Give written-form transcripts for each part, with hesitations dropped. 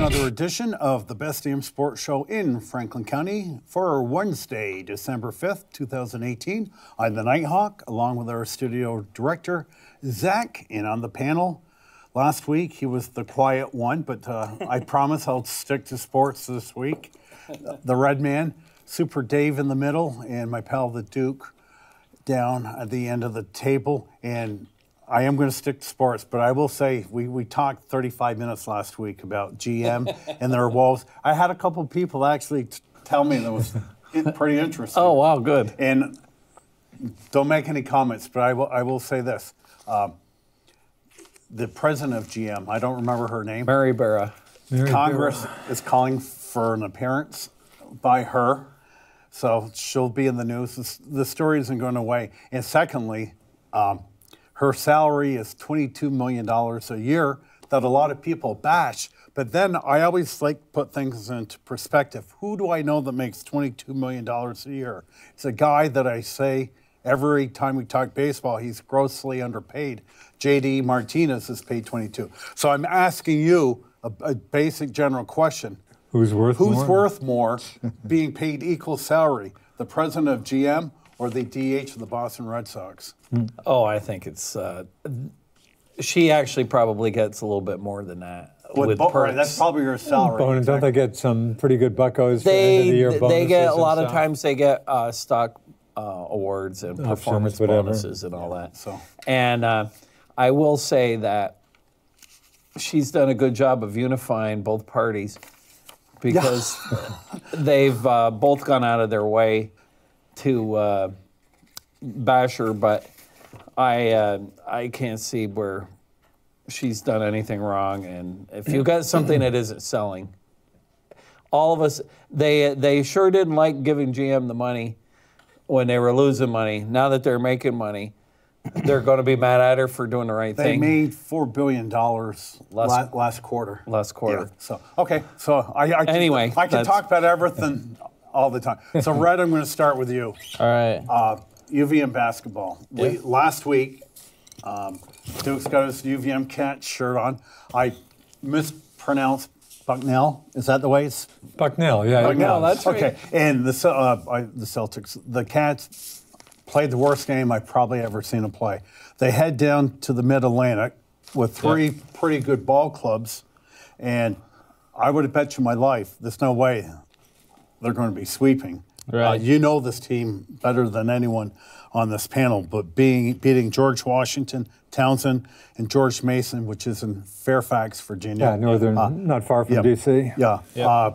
another edition of the Best Damn Sports Show in Franklin County for Wednesday, December 5th, 2018. I'm the Nighthawk, along with our studio director, Zach, and on the panel. Last week, he was the quiet one, but I promise I'll stick to sports this week. The Red Man, Super Dave in the middle, and my pal, the Duke, down at the end of the table. And I am going to stick to sports, but I will say we talked 35 minutes last week about GM and their woes. I had a couple people actually tell me that was pretty interesting. Oh, wow, good. And don't make any comments, but I will say this. The president of GM, I don't remember her name. Mary Barra. Congress is calling for an appearance by her, so she'll be in the news. The story isn't going away. And secondly, her salary is $22 million a year that a lot of people bash. But then I always like to put things into perspective. Who do I know that makes $22 million a year? It's a guy that I say every time we talk baseball, he's grossly underpaid. J.D. Martinez is paid 22. So I'm asking you a basic general question. Who's worth more being paid equal salary, the president of GM or the DH of the Boston Red Sox? Oh, I think it's she actually probably gets a little bit more than that. That's probably her salary. Don't they get some pretty good buckos for end of the year bonuses? They get a lot of times. They get stock awards and performance bonuses and all that. So, and I will say that she's done a good job of unifying both parties because they've both gone out of their way to bash her, but I can't see where she's done anything wrong. And if you got something that isn't selling, all of us, they sure didn't like giving GM the money when they were losing money. Now that they're making money, they're going to be mad at her for doing the right thing. They made $4 billion last quarter. Last quarter. Yeah, so, okay. So I can talk about everything all the time. So, Red, I'm going to start with you. All right. UVM basketball. Last week, Duke's got his UVM cat shirt on. I mispronounced Bucknell. Is that the way it's? Bucknell, yeah. Bucknell, that's right. Okay. And the Celtics, the Cats played the worst game I've probably ever seen them play. They head down to the Mid-Atlantic with three pretty good ball clubs, and I would have bet you my life there's no way they're going to be sweeping. Right. You know this team better than anyone on this panel, but beating George Washington, Townsend, and George Mason, which is in Fairfax, Virginia. Yeah, northern, not far from D.C. Yeah.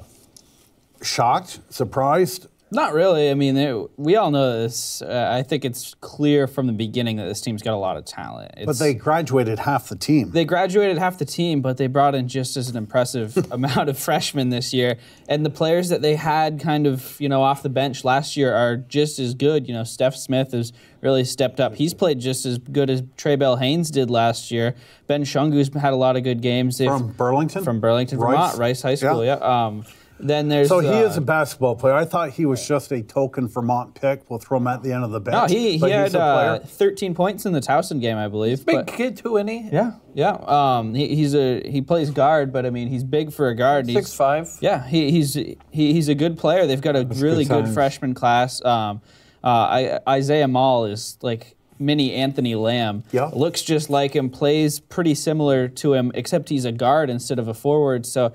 Shocked? Surprised? Not really. I mean, we all know this. I think it's clear from the beginning that this team's got a lot of talent. But they graduated half the team. They graduated half the team, but they brought in just as an impressive amount of freshmen this year. And the players that they had kind of, off the bench last year are just as good. Steph Smith has really stepped up. He's played just as good as Trey Bell Haynes did last year. Ben Shungu's had a lot of good games. From Burlington? From Burlington, Vermont, Rice High School, yeah. Then there's he is a basketball player. I thought he was just a token Vermont pick. We'll throw him at the end of the bench. No, he had 13 points in the Towson game, I believe. Big kid too, isn't he? Yeah. He plays guard, but I mean he's big for a guard. 6'5". Yeah, he's a good player. They've got a really good freshman class. Isaiah Mall is like mini Anthony Lamb. Yeah. Looks just like him, plays pretty similar to him, except he's a guard instead of a forward. So.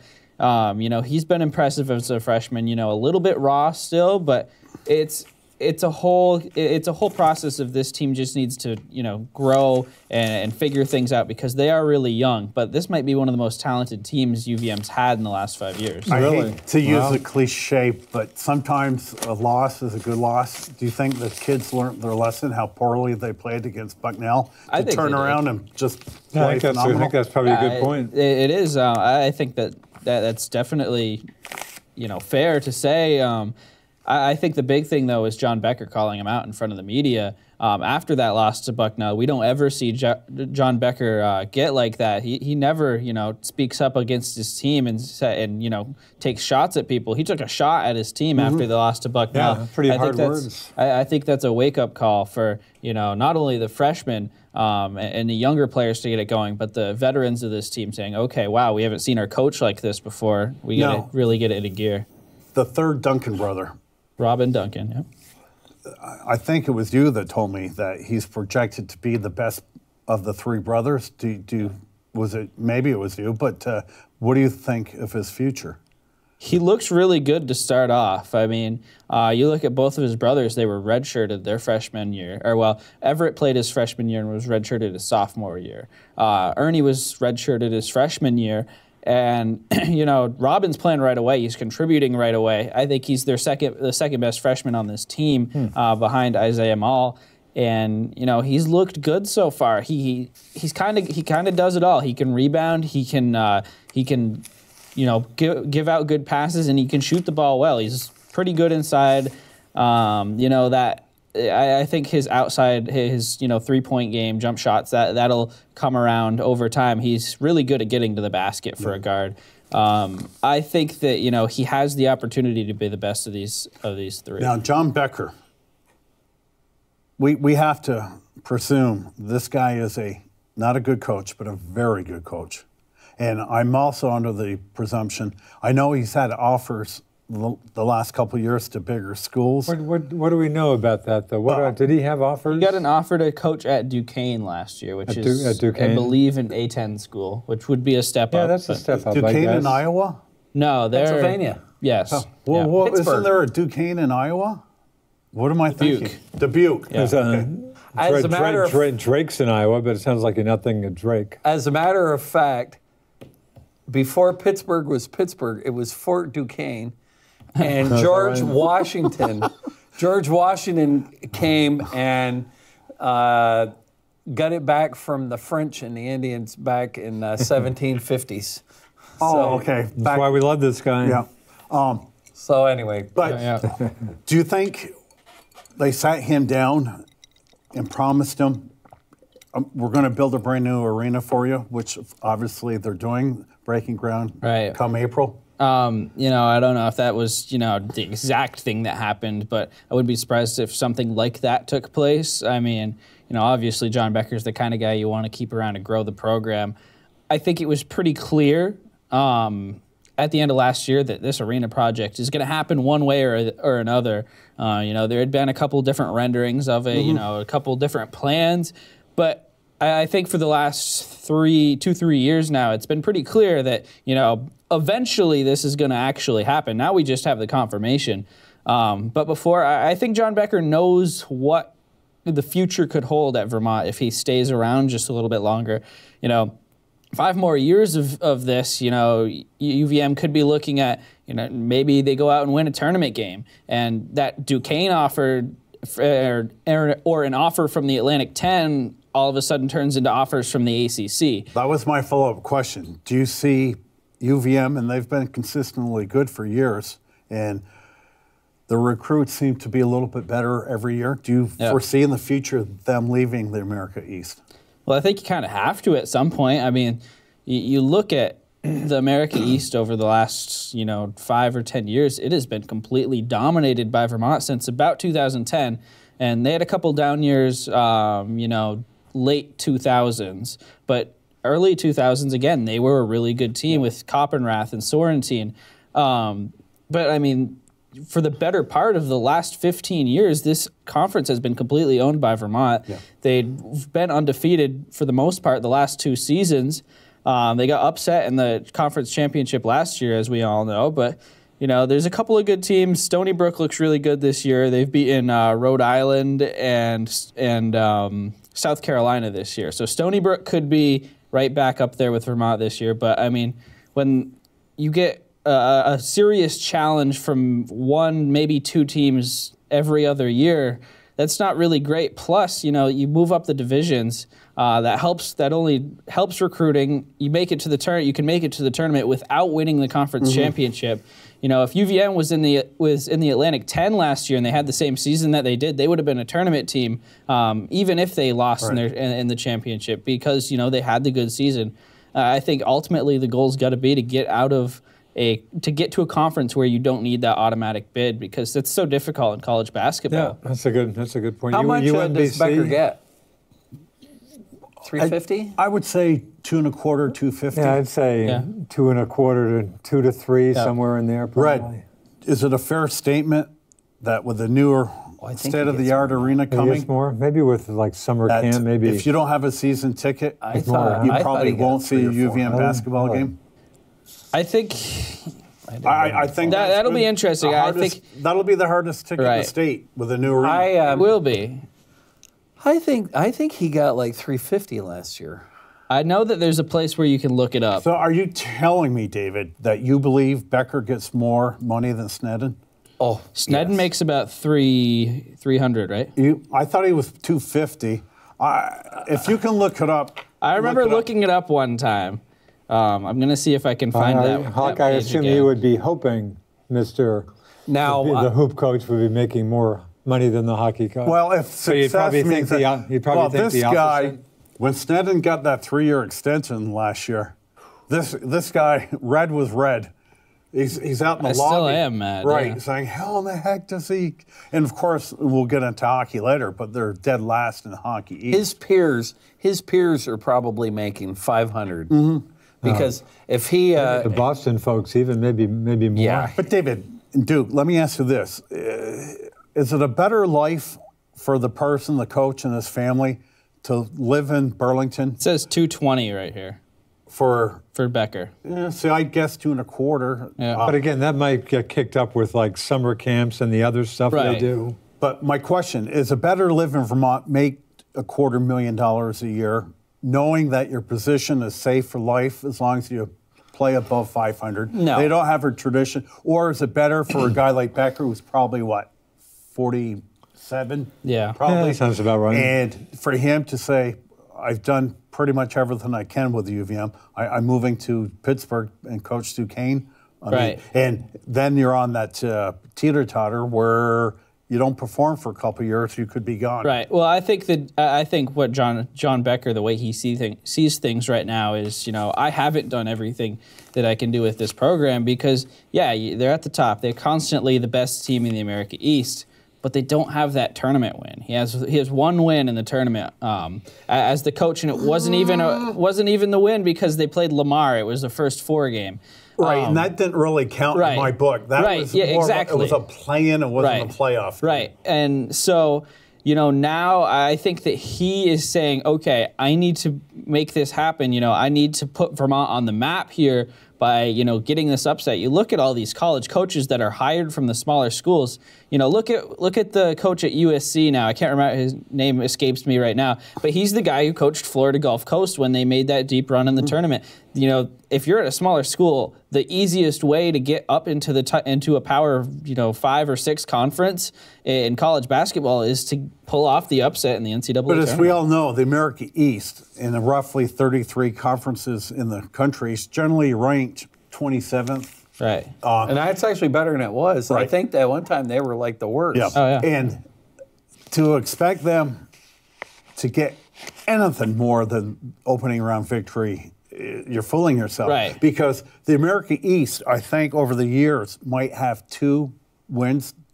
He's been impressive as a freshman. A little bit raw still, but it's a whole process of this team just needs to grow and figure things out because they are really young. But this might be one of the most talented teams UVM's had in the last 5 years. I hate to use a cliche, but sometimes a loss is a good loss. Do you think the kids learned their lesson how poorly they played against Bucknell to turn around and just play phenomenal? I think that's probably a good point. It is. I think that's definitely, fair to say. I think the big thing, though, is John Becker calling him out in front of the media. After that loss to Bucknell, we don't ever see John Becker get like that. He never, speaks up against his team and takes shots at people. He took a shot at his team after the loss to Bucknell. Yeah, pretty hard words. I think that's a wake-up call for, not only the freshmen and the younger players to get it going, but the veterans of this team saying, okay, wow, we haven't seen our coach like this before. We got to really get it into gear. The third Duncan brother. Robin Duncan, yeah. I think it was you that told me that he's projected to be the best of the three brothers. Maybe it was you, but what do you think of his future? He looks really good to start off. I mean, you look at both of his brothers, they were redshirted their freshman year. Everett played his freshman year and was redshirted his sophomore year. Ernie was redshirted his freshman year. And, Robin's playing right away. He's contributing right away. I think he's the second best freshman on this team behind Isaiah Mall. And, he's looked good so far. He kind of does it all. He can rebound. He can give out good passes, and he can shoot the ball well. He's pretty good inside. I think his outside, his 3-point game, jump shots, that'll come around over time. He's really good at getting to the basket for a guard. I think that he has the opportunity to be the best of these three. Now, John Becker, we have to presume this guy is not a good coach, but a very good coach. And I'm also under the presumption, I know he's had offers the last couple of years to bigger schools. What do we know about that, though? Did he have offers? He got an offer to coach at Duquesne last year, which is, I believe, an A-10 school, which would be a step up. Yeah, that's a step up, Duquesne in Iowa? No, they're... Pennsylvania. Yes. Well, isn't there a Duquesne in Iowa? What am I thinking? Dubuque. Yeah. As a matter of Drake's in Iowa, but it sounds like you're not thinking of Drake. As a matter of fact, before Pittsburgh was Pittsburgh, it was Fort Duquesne. And George Washington came and got it back from the French and the Indians back in 1750s. Okay. That's why we love this guy. Yeah. So anyway. But do you think they sat him down and promised him, we're going to build a brand new arena for you, which obviously they're doing, breaking ground come April? I don't know if that was, the exact thing that happened, but I wouldn't be surprised if something like that took place. I mean, obviously John Becker's the kind of guy you want to keep around to grow the program. I think it was pretty clear at the end of last year that this arena project is going to happen one way or another. There had been a couple different renderings of it, a couple different plans, but I think for the last 3 years now, it's been pretty clear that, eventually this is going to actually happen. Now we just have the confirmation. But before, I think John Becker knows what the future could hold at Vermont if he stays around just a little bit longer. 5 more years of this, UVM could be looking at, maybe they go out and win a tournament game. And that Duquesne offered or an offer from the Atlantic 10 all of a sudden turns into offers from the ACC. That was my follow-up question. Do you see UVM, and they've been consistently good for years, and the recruits seem to be a little bit better every year. Do you foresee in the future them leaving the America East? Well, I think you kind of have to at some point. I mean, you look at the America East over the last, 5 or 10 years, it has been completely dominated by Vermont since about 2010. And they had a couple down years, late 2000s. But early 2000s, again, they were a really good team with Coppenrath and Sorrentine. But, I mean, for the better part of the last 15 years, this conference has been completely owned by Vermont. Yeah. They've been undefeated for the most part the last 2 seasons. They got upset in the conference championship last year, as we all know. But, there's a couple of good teams. Stony Brook looks really good this year. They've beaten Rhode Island and South Carolina this year. So Stony Brook could be right back up there with Vermont this year. But, I mean, when you get a serious challenge from 1, maybe 2 teams every other year, that's not really great. Plus, you move up the divisions. That only helps recruiting. You make it to the you can make it to the tournament without winning the conference championship. If UVM was in the Atlantic 10 last year and they had the same season that they did, they would have been a tournament team, even if they lost in the championship, because they had the good season. I think ultimately the goal's got to be to get to a conference where you don't need that automatic bid, because it's so difficult in college basketball. Yeah, that's a good point. How much does Becker get? 350? I would say 2 1/4, 250. Yeah, I'd say 2 1/4 to 2 to 3, somewhere in there. Probably. Red, is it a fair statement that with the newer state-of-the-art arena coming, more? Maybe with like summer camp, maybe. If you don't have a season ticket, you probably won't see a UVM basketball game. I think that'll be interesting. I think that'll be the hardest ticket in the state with a new arena. Will be. I think he got like 350 last year. I know that there's a place where you can look it up. So are you telling me, David, that you believe Becker gets more money than Snedden? Oh, Snedden makes about 300, right? I thought he was 250. If you can look it up. I remember looking it up one time. I'm going to see if I can find that. Hawk, I assume you would be hoping the hoop coach would be making more money than the hockey coach. Well, if success means this guy, when Snedden got that 3-year extension last year, this guy, Red was Red. He's out in the lobby. I still am mad. Right, saying, how in the heck does he? And of course, we'll get into hockey later, but they're dead last in hockey East. His peers are probably making 500. Because if he... the Boston folks, even maybe more. Yeah. But David, Duke, let me ask you this. Is it a better life for the person, the coach, and his family to live in Burlington? It says 220 right here. For Becker. Yeah, see, I guess 2 1/4. Yeah. But again, that might get kicked up with like summer camps and the other stuff they do. But my question, is it better to live in Vermont, make $250,000 a year, knowing that your position is safe for life as long as you play above 500? No. They don't have a tradition. Or is it better for a guy like Becker, who's probably, 47? Yeah. Probably. Yeah, that sounds about right. And for him to say, I've done pretty much everything I can with UVM. I'm moving to Pittsburgh and coach Duquesne. And then you're on that teeter-totter where you don't perform for a couple of years, you could be gone. Right. Well, I think what John Becker, the way he sees things right now is, I haven't done everything that I can do with this program because, they're at the top. They're constantly the best team in the America East, but they don't have that tournament win. He has one win in the tournament as the coach, and it wasn't even the win because they played Lamar. It was the first 4 game. Right, and that didn't really count in my book. That was exactly. It was a play-in, it wasn't a playoff game. Right, and so, now I think that he is saying, okay, I need to make this happen. I need to put Vermont on the map here by, getting this upset. You look at all these college coaches that are hired from the smaller schools. Look at the coach at USC now. I can't remember, his name escapes me right now, but he's the guy who coached Florida Gulf Coast when they made that deep run in the tournament. If you're at a smaller school, the easiest way to get up into a power, 5 or 6 conference in college basketball is to pull off the upset in the NCAA tournament. But as we all know, the America East, in the roughly 33 conferences in the country, is generally ranked 27th. Right. And that's actually better than it was. Right. I think that one time they were like the worst. Yeah. Oh, yeah. And to expect them to get anything more than opening round victory, you're fooling yourself. Right. Because the America East, I think, over the years, might have 2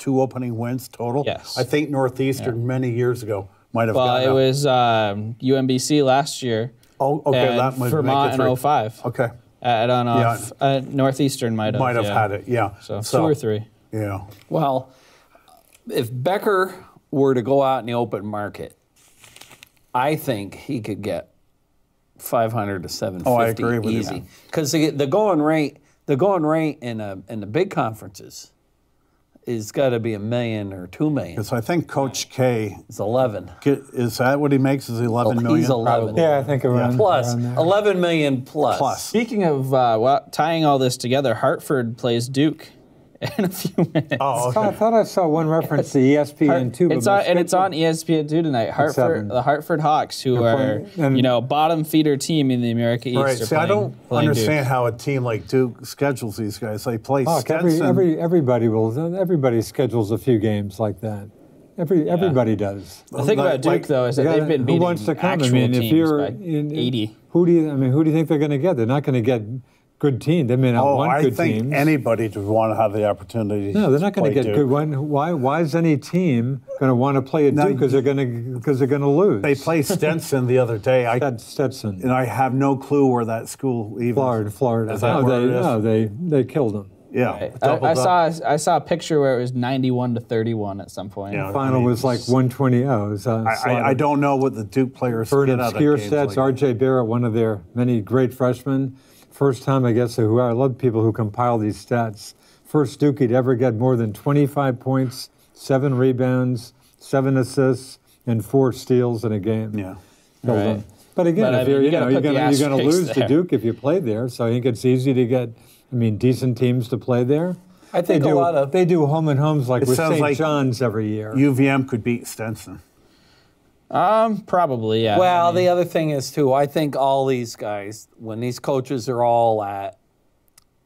opening wins total. Yes. I think Northeastern many years ago might have gotten it was UMBC last year. Oh, okay. And that might Vermont make it 3. in 05. Okay. I don't know if Northeastern might have had it, yeah. So 2 or 3. Yeah. Well, if Becker were to go out in the open market, I think he could get 500 to 750 I agree with you. easy. Because the going rate in the big conferences is got to be $1 million or $2 million. Because I think Coach K It's 11. is that what he makes? Is 11 million? He's 11. Yeah, I think around Plus, around there. 11 million plus. Plus. Speaking of tying all this together, Hartford plays Duke in a few minutes. Oh, okay. I thought I saw one reference to ESPN2. It's on ESPN2 tonight. The Hartford Hawks, who are bottom feeder team in the America East. Right. See, I don't understand how a team like Duke schedules these guys. They play Stetson. Everybody schedules a few games like that. Everybody does. The thing about Duke, though, is that they've been beating who wants to come? actual teams if you're by 80. Who do you think they're going to get? They're not going to get good teams. They may not want good teams. I think anybody would want to have the opportunity. No, they're not going to get good one. Why is any team going to want to play at Duke? Because they're going to lose. They played Stetson the other day. Stetson, and I have no clue where that school even. Florida. Is that where it is? They killed them. Yeah, right. I saw a picture where it was 91-31 at some point. Yeah, the final was like 120. I don't know what the Duke players For get out of obscure games stats, like R.J. Barrett, one of their many great freshmen, first time I guess I love people who compile these stats. First Duke he'd ever get more than 25 points, 7 rebounds, 7 assists, and 4 steals in a game. Yeah, right. But again, if you're going to lose to Duke if you play there. So I think it's easy to get. Decent teams to play there. I think they do home and homes like with St. John's every year. UVM could beat Stetson. Probably, yeah. Well, the other thing is too. I think all these guys, when these coaches are all at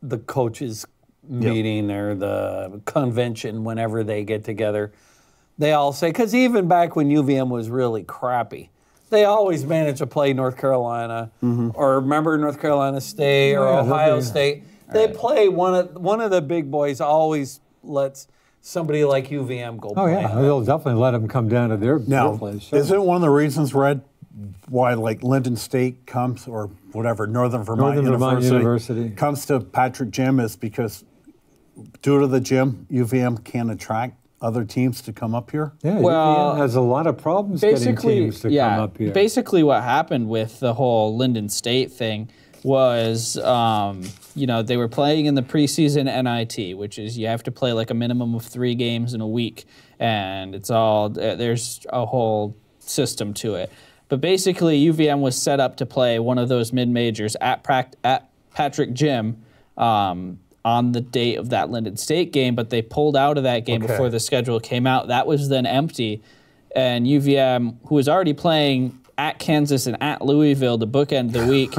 the coaches meeting or the convention, whenever they get together, they all say, because even back when UVM was really crappy, they always managed to play North Carolina, or remember North Carolina State or Ohio State. They play one of the big boys. Always lets somebody like UVM go play. Oh yeah, they'll definitely let them come down to their place. Sure. Isn't one of the reasons, Red, why like Linden State comes or whatever Northern Vermont University comes to Patrick Gym is because due to the gym, UVM can attract other teams to come up here? Yeah, UVM has a lot of problems getting teams to come up here. Basically what happened with the whole Linden State thing was, they were playing in the preseason NIT, which is you have to play like a minimum of 3 games in a week, and there's a whole system to it. But basically, UVM was set up to play one of those mid-majors at Patrick Gym on the date of that Linden State game, but they pulled out of that game before the schedule came out. That was then empty, and UVM, who was already playing at Kansas and at Louisville to bookend the week,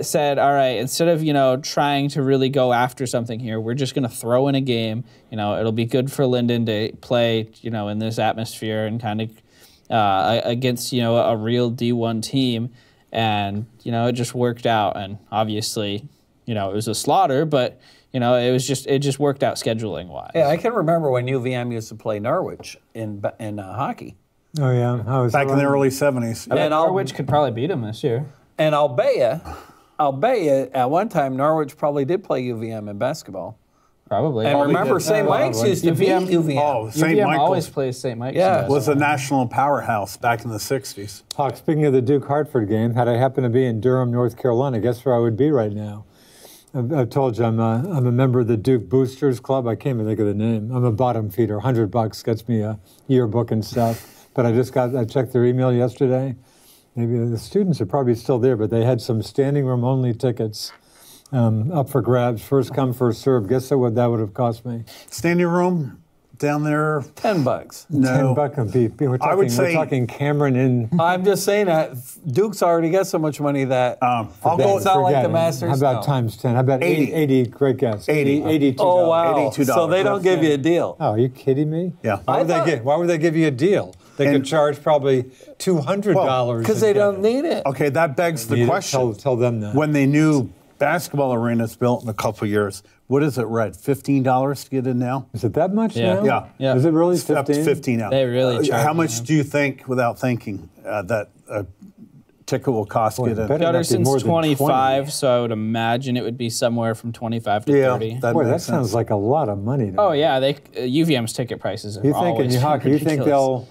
said, all right, instead of, trying to really go after something here, we're just going to throw in a game. It'll be good for Linden to play, in this atmosphere and kind of against, a real D1 team. And, it just worked out. And obviously, it was a slaughter, but, it just worked out scheduling-wise. Yeah, I can remember when UVM used to play Norwich in hockey. Oh, yeah. Back in the early 70s. And Norwich could probably beat them this year. And I'll bet you, at one time, Norwich probably did play UVM in basketball. Probably. And remember, St. Mike's used to beat UVM. Oh, St. UVM Michael's always plays St. Mike's. Yeah. Was a national powerhouse back in the 60s. Hawk, speaking of the Duke-Hartford game, had I happened to be in Durham, North Carolina, guess where I would be right now? I've told you I'm a member of the Duke Boosters Club. I can't even think of the name. I'm a bottom feeder. $100 gets me a yearbook and stuff. But I checked their email yesterday. Maybe the students are probably still there, but they had some standing room only tickets up for grabs. First come, first served. Guess what that would have cost me? Standing room down there? $10. No. $10. We're talking Cameron in. I'm just saying that Duke's already got so much money that it's not like the Masters. How about times 10? How about 80? Great guess. $82. Oh, wow. $82. So they don't give you a deal. Oh, are you kidding me? Yeah. Why would they give you a deal? They could charge probably $200. Because they don't need it. Okay, that begs the question. Tell them that. When the new basketball arena's built in a couple of years, what is it, Red? $15 to get in now? Is it that much now? Yeah. Is it really 15? Up to 15 now. They really charge. How much do you think, without thinking, that a ticket will cost to get in? Gutterson's 25, so I would imagine it would be somewhere from 25 to 30. That sounds like a lot of money. Oh yeah, UVM's ticket prices are always ridiculous. You think they'll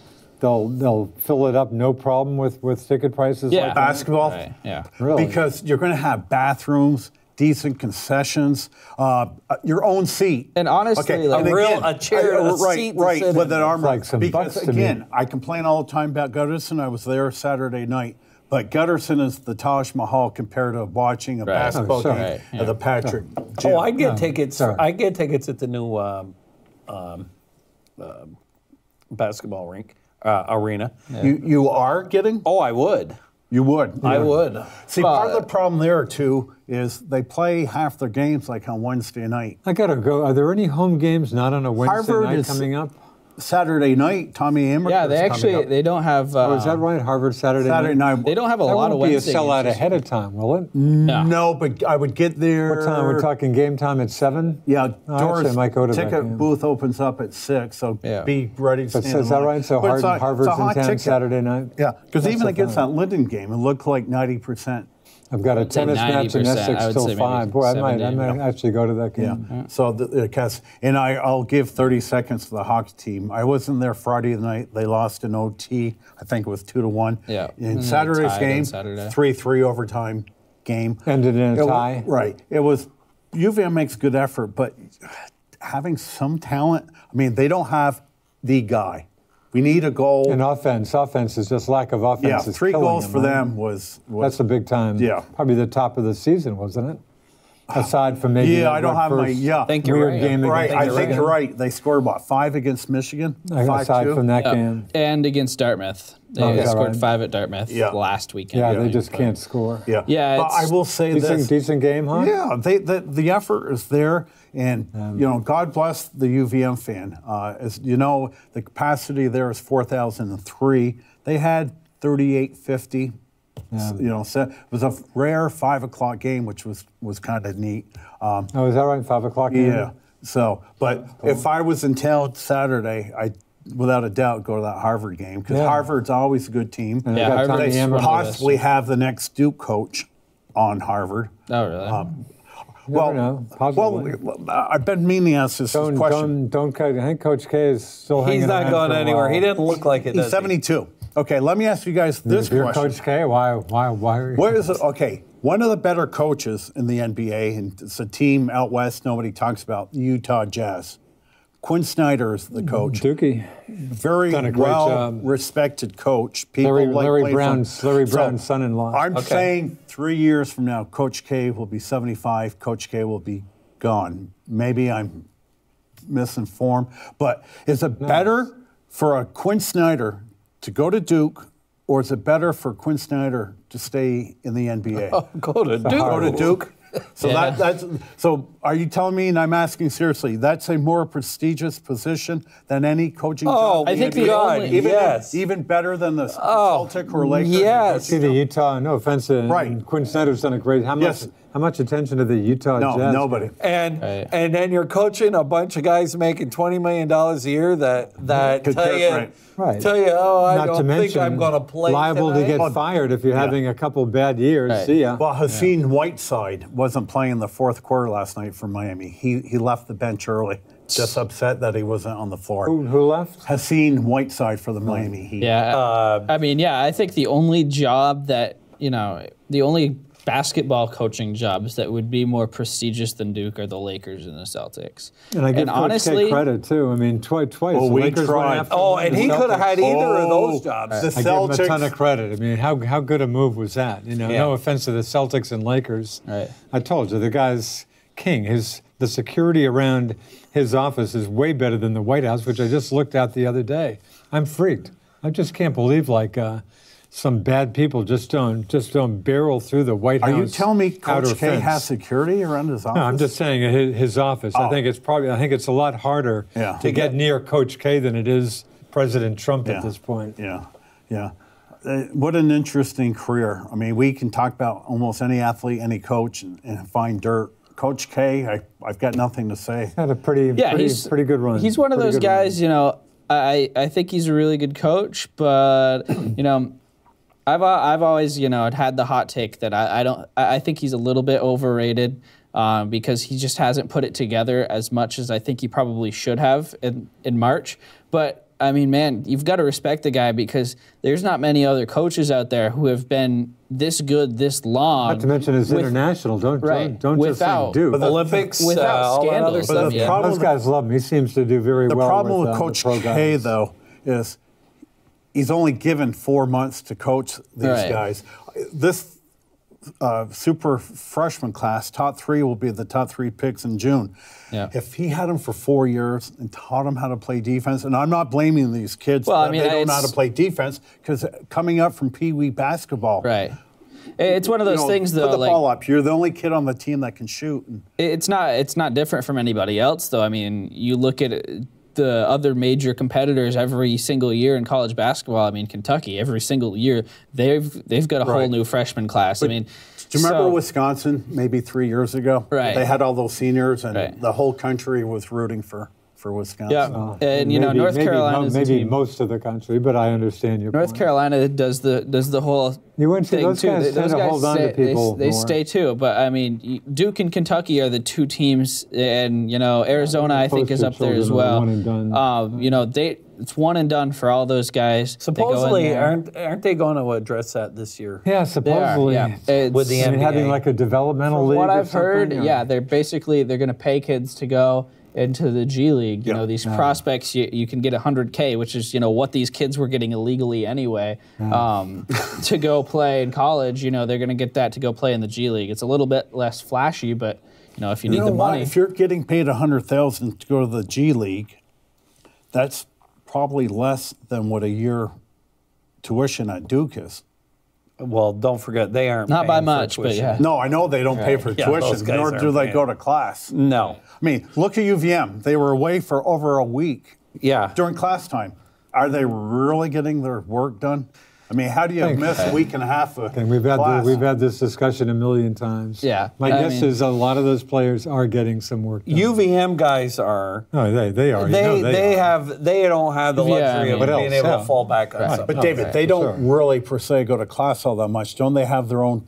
fill it up no problem with ticket prices? Yeah, like basketball. Right. Yeah, really. Because you're going to have bathrooms, decent concessions, your own seat, and honestly, a chair, with an armor. Like some because bucks to again, me. I complain all the time about Gutterson. I was there Saturday night. But Gutterson is the Taj Mahal compared to watching a basketball sure. game Right, at the Patrick Gym. Oh, I'd get tickets. sorry. I'd get tickets at the new basketball rink arena. You are getting? Oh, I would. You would. I would. See, part of the problem there, too, is they play half their games like on Wednesday night. I gotta go. Are there any home games not on a Wednesday Harvard night is- coming up? Saturday night, Tommy Amaker. Yeah, they don't have. Oh, is that right? Harvard Saturday Night. They don't have a That lot of won't be a Wednesday sellout games. ahead of time, will it? No, but I would get there. What time? We're talking game time at 7? Yeah, Oh, doors. actually, I might go to that ticket game. booth opens up at 6, so Yeah. be ready to But stand is in that line. right? So But it's a Harvard's in hot town ticket. Saturday night? Yeah, because That's even the against thing. that Linden game, it looked like 90%. I've got a say tennis match in 90%. I Essex would till say maybe 5. Boy, I 70. might actually go to that Yeah. game. So and I'll give 30 seconds to the hockey team. I wasn't there Friday night. They lost in OT. I think it was 2-1. Yeah. In And they Saturday's tied on game, Saturday. 3-3 overtime game. Ended in a It wa- tie. Right. It was UVM makes good effort, but having some talent. I mean, they don't have the guy. We need a goal. And offense is just lack of offense. yeah, is 3 killing goals for right? them was That's a big time. Yeah. Probably the top of the season, wasn't it? Aside from maybe yeah. that I don't have my first yeah. Think you're weird right. game Right, against I think Michigan. you're right. They scored, 5 against Michigan? Aside 5-2? from that game. And against Dartmouth, they Oh, is that scored right? 5 at Dartmouth Yeah. last weekend. Yeah, I they think, just but- can't score. Yeah. Yeah, But I it's will say this. Decent game, huh? Yeah, the effort is there, and God bless the UVM fan. As you know, the capacity there is 4,003. They had 3,850. So it was a rare 5 o'clock game, which was kind of neat. Oh, is that right? 5 o'clock game? Yeah. So, but if I was in town Saturday, I'd without a doubt go to that Harvard game because Yeah. Harvard's always a good team. And Yeah, they got Harvard's Tommy They one of Amaker. the possibly have the next Duke coach on Harvard. Oh, really? Never know. Possibly. Well, I've been meaning to ask this question. Don't. I think Coach K is still hanging He's not around going for a anywhere. while. He didn't look like it. He's does he? 72. Okay, let me ask you guys this If you're question. Coach K, why are you? Where is it? Okay, one of the better coaches in the NBA, and it's a team out west nobody talks about, the Utah Jazz. Quinn Snyder is the coach. Dookie. Very Done a great well job. respected coach. People Larry playing Brown's for- Brown's son-in-law. I'm Okay. saying 3 years from now, Coach K will be 75. Coach K will be gone. Maybe I'm misinformed, but is it better for a Quinn Snyder to go to Duke, or is it better for Quinn Snyder to stay in the NBA? Go to Duke. Go to Duke. So Yeah. that's so. Are you telling me, and I'm asking seriously, that's a more prestigious position than any coaching Oh, job? in I think the NBA? only- even yes. even better than the Celtic or Lakers. yes. See the Utah. No offense, Right. Quinn Snyder's done a great. Yes. How much attention to the Utah No, Jazz? nobody. And Right. and then you're coaching a bunch of guys making $20 million a year that Could tell care- you Right. tell you, oh, I Not to don't think mention, I'm going to play liable to tonight. get fired if you're having a couple bad years. Right. See ya. Well, Hassan Whiteside wasn't playing the fourth quarter last night for Miami. He left the bench early, just upset that he wasn't on the floor. Who left? Hassan Whiteside for the Miami Heat. Yeah. I mean, yeah, I think the only job that, the only basketball coaching jobs that would be more prestigious than Duke are the Lakers and the Celtics. And I give Coach honestly, K credit too. I mean, twice. Oh, the we Lakers tried. went after Oh, him, and the he could have Celtics. had either of Oh, those jobs. the I give him a ton Celtics. of credit. I mean, how good a move was that? No offense to the Celtics and Lakers. Right. I told you the guy's king. The security around his office is way better than the White House, which I just looked at the other day. I'm freaked. I just can't believe some bad people just don't barrel through the White Are House. you telling me outer Coach K fence. has security around his office? No, I'm just saying his office. Oh. I think it's a lot harder Yeah. to get near Coach K than it is President Trump Yeah. at this point. Yeah. What an interesting career. I mean, we can talk about almost any athlete, any coach, and find dirt. Coach K, I've got nothing to say. Had a pretty good run. He's one of Pretty those good run. guys, I think he's a really good coach, but, I've always, had the hot take that I think he's a little bit overrated because he just hasn't put it together as much as I think he probably should have in March. But I mean, man, you've got to respect the guy because there's not many other coaches out there who have been this good this long. Not to mention his international. Don't just Without- say Duke. Olympics, Without all that scandal other stuff, stuff. yeah. problem Those guys love him. He seems to do very The well. problem with the Coach pro K, guys. though, is he's only given 4 months to coach these Right. guys. This super freshman class, top 3 will be the top 3 picks in June. Yeah. If he had them for 4 years and taught them how to play defense, and I'm not blaming these kids Well, I that mean, they don't know how it's- to play defense, because coming up from Pee Wee basketball, Right. It's one of those things, though. Put the like, ball up. You're the only kid on the team that can shoot. And It's not different from anybody else, though. I mean, you look at the other major competitors every single year in college basketball. I mean, Kentucky every single year they've got a whole Right. new freshman class. I mean, do you remember so- Wisconsin maybe 3 years ago? Right. They had all those seniors, and Right. the whole country was rooting for Wisconsin. Yeah, and you know, North Carolina's a maybe team. most of the country, but I understand your North point. Carolina does the whole You wouldn't see thing those too. guys tend to hold on to people they more. stay too. But I mean, Duke and Kentucky are the two teams, and you know, Arizona I think is Poster up there as children of well. one and done. You know, it's one and done for all those guys. They go in Supposedly, there. aren't they going to address that this year? Yeah, They are, supposedly. yeah. It's- With the I mean, NBA. having like a developmental From league. what or I've heard, something, or- yeah, they're going to pay kids to go into the G League. You Yeah. know, these prospects, you can get $100K, which is, you know, what these kids were getting illegally anyway, to go play in college. You know, they're going to get that to go play in the G League. It's a little bit less flashy, but, you know, if you need know the what? money. If you're getting paid $100,000 to go to the G League, that's probably less than what a year tuition at Duke is. Well, don't forget, they aren't Not by paying for much, but tuition. yeah. No, I know they don't pay for Yeah, those tuition, guys nor aren't do they paying. go to class. No. I mean, look at UVM. They were away for over a week Yeah. during class time. Are they really getting their work done? I mean, how do you miss a week and a half of And we've class? had this discussion a million times. Yeah, My I guess mean- is a lot of those players are getting some work done. UVM guys are. No, they are. You know They are. don't have the Yeah, I luxury mean- of What being else? able Yeah. to fall back on something. But David, right, they for don't sure. really per se go to class all that much. Don't they have their own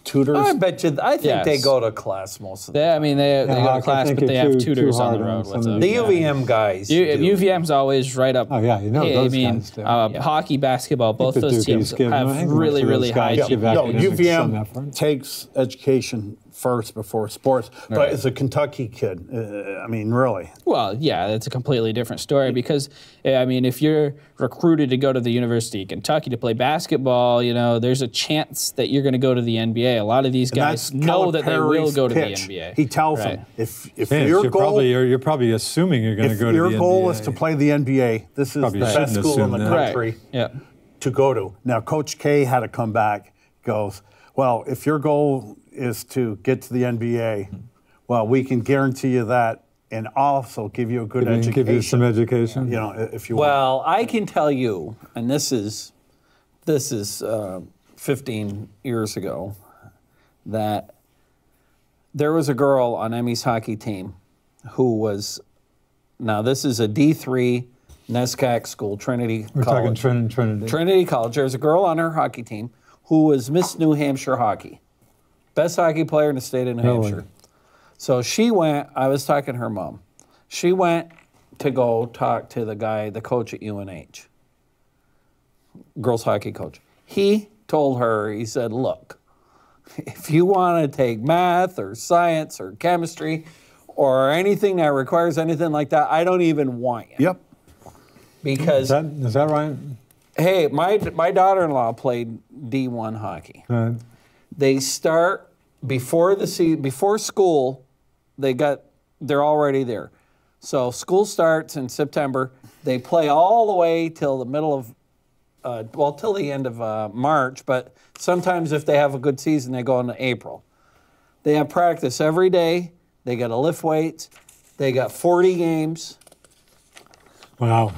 tutors? I bet you. I think Yes. they go to class most of the time. I mean, they go I to think class, but you're they have too tutors on hard the on road some with of them. The these UVM guys. do. UVM's always right up. Oh, yeah, you know I those mean, guys do. hockey, basketball, both the those Dukies teams give- I have think really, most of really those high guys give GPA. out No, academics some UVM effort. takes education first before sports. But as a Kentucky kid, I mean, really. Well, yeah, that's a completely different story because, I mean, if you're recruited to go to the University of Kentucky to play basketball, you know, there's a chance that you're going to go to the NBA. A lot of these And guys that's know that they will Calipari's go to the pitch. NBA. He tells Right. them, if Yeah, your goal, you're probably assuming you're going to if go to your the goal NBA. is to play the NBA, this is Probably the best shouldn't school in the assume that. country Right. Yeah. to go to. Now, Coach K had to come back, goes, well, if your goal is to get to the NBA, well, we can guarantee you that and also give you a good education. Give you some education. You know, if you want. Well, I can tell you, and this is 15 years ago, that there was a girl on Emmy's hockey team who was, now this is a D3 NESCAC school, Trinity We're talking College. Trinity. Trinity College. There's a girl on her hockey team who was Miss New Hampshire hockey. Best hockey player in the state of New Really? Hampshire. So she went, I was talking to her mom. She went to go talk to the guy, the coach at UNH, girls hockey coach. He told her, he said, look, if you want to take math or science or chemistry or anything that requires anything like that, I don't even want you. Yep. Because, Is that right? hey, my daughter-in-law played D1 hockey. They start before before school. They're already there. So school starts in September. They play all the way till the middle of, till the end of March. But sometimes if they have a good season, they go into April. They have practice every day. They got to lift weights. They got 40 games. Wow.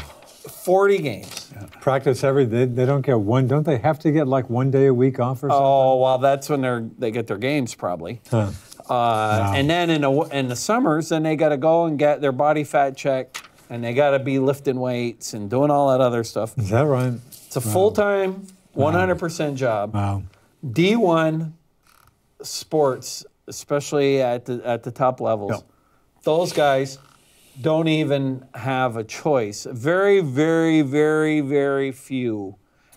40 games. Practice every day. They don't get one. Don't they have to get like 1 day a week off or something? Oh, well, that's when they get their games probably. Huh. And then in the summers, then they got to go and get their body fat checked, and they got to be lifting weights and doing all that other stuff. Is that right? It's a full-time, 100% job. Wow. D1 sports, especially at the top levels, Yep. those guys don't even have a choice. Very, very, very, very few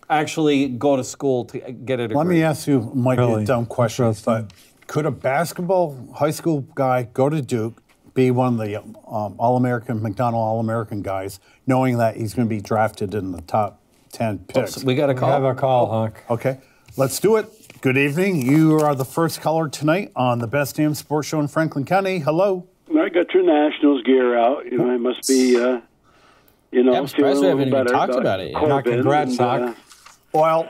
actually go to school to get a degree. Let me ask you, might be Really? a dumb question, Interesting. but could a basketball high school guy go to Duke, be one of the All-American, McDonald All-American guys, knowing that he's going to be drafted in the top 10 picks. We got a We call. have a call, Hawk. Okay, let's do it. Good evening. You are the first caller tonight on the Best Damn Sports Show in Franklin County. Hello. I got your Nationals gear out. You know, I must be, I'm surprised we haven't even talked about it yet. Now, congrats, Hawk. Well,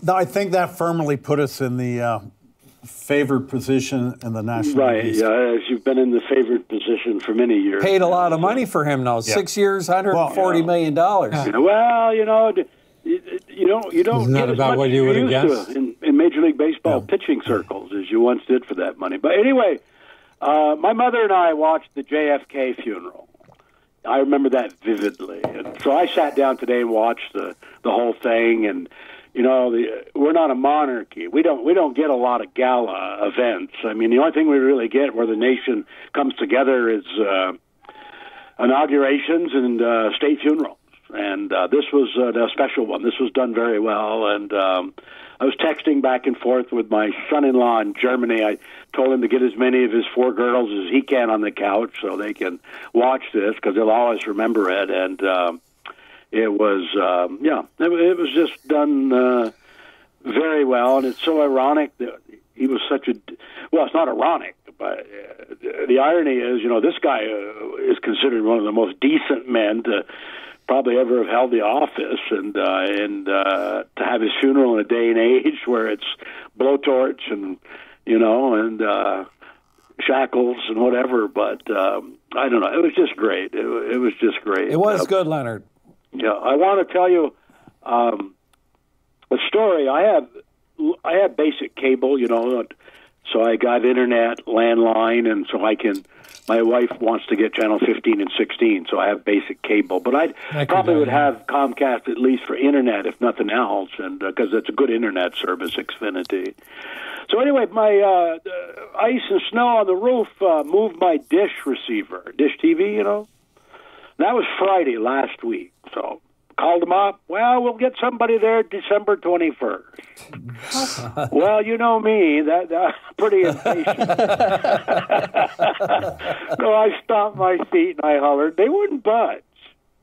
I think that firmly put us in the favored position in the National Right, League. yeah, as you've been in the favored position for many years. Paid a lot of money for him now. 6 years, $140 million. Well, you know, you don't Isn't that get as about much what as you would used have to guessed? in Major League Baseball pitching circles as you once did for that money. But anyway, my mother and I watched the JFK funeral. I remember that vividly. And so I sat down today and watched the whole thing. And you know, we're not a monarchy. We don't get a lot of gala events. I mean, the only thing we really get where the nation comes together is inaugurations and state funerals. And this was a special one. This was done very well. And I was texting back and forth with my son-in-law in Germany. I told him to get as many of his 4 girls as he can on the couch so they can watch this because they'll always remember it. And it was, it was just done very well. And it's so ironic that he was such a, well, it's not ironic, but the irony is, you know, this guy is considered one of the most decent men to probably ever have held the office, and to have his funeral in a day and age where it's blowtorch and, you know, and shackles and whatever. But I don't know. It was just great. It was just great. It was good, Leonard. Yeah, I want to tell you a story. I have basic cable, you know, so I got internet, landline, and so I can. My wife wants to get channel 15 and 16, so I have basic cable. But I probably would have Comcast at least for internet, if nothing else, and because it's a good internet service, Xfinity. So anyway, my ice and snow on the roof moved my dish receiver, Dish TV, you know. That was Friday last week, so called them up. Well, we'll get somebody there December 21st. Well, you know me, that's pretty impatient. So I stomped my feet and I hollered. They wouldn't budge.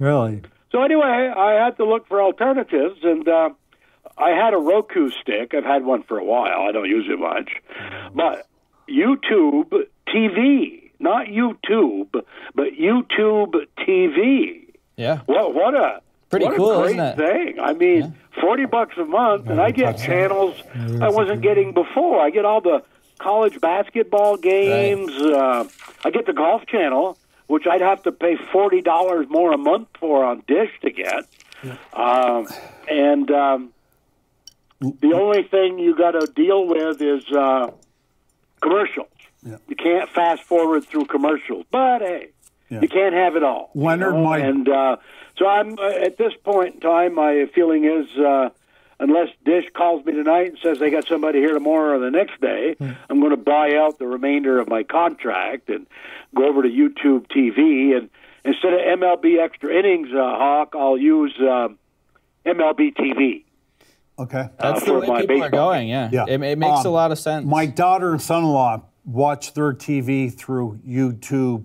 Really? So anyway, I had to look for alternatives, and I had a Roku stick. I've had one for a while. I don't use it much. But YouTube TV, not YouTube, but YouTube TV. Yeah. What a Pretty what cool, a great isn't it? thing. I mean, $40 a month, and I get channels I wasn't getting before. I get all the college basketball games. Right. I get the golf channel, which I'd have to pay $40 more a month for on Dish to get. Yeah. The only thing you got to deal with is commercials. Yeah. You can't fast forward through commercials, but hey, you can't have it all. Leonard, you know? So I'm at this point in time, my feeling is unless Dish calls me tonight and says they got somebody here tomorrow or the next day, I'm going to buy out the remainder of my contract and go over to YouTube TV. And instead of MLB Extra Innings, Hawk, I'll use MLB TV. Okay. That's the way people are going, yeah. It makes a lot of sense. My daughter and son-in-law watch their TV through YouTube,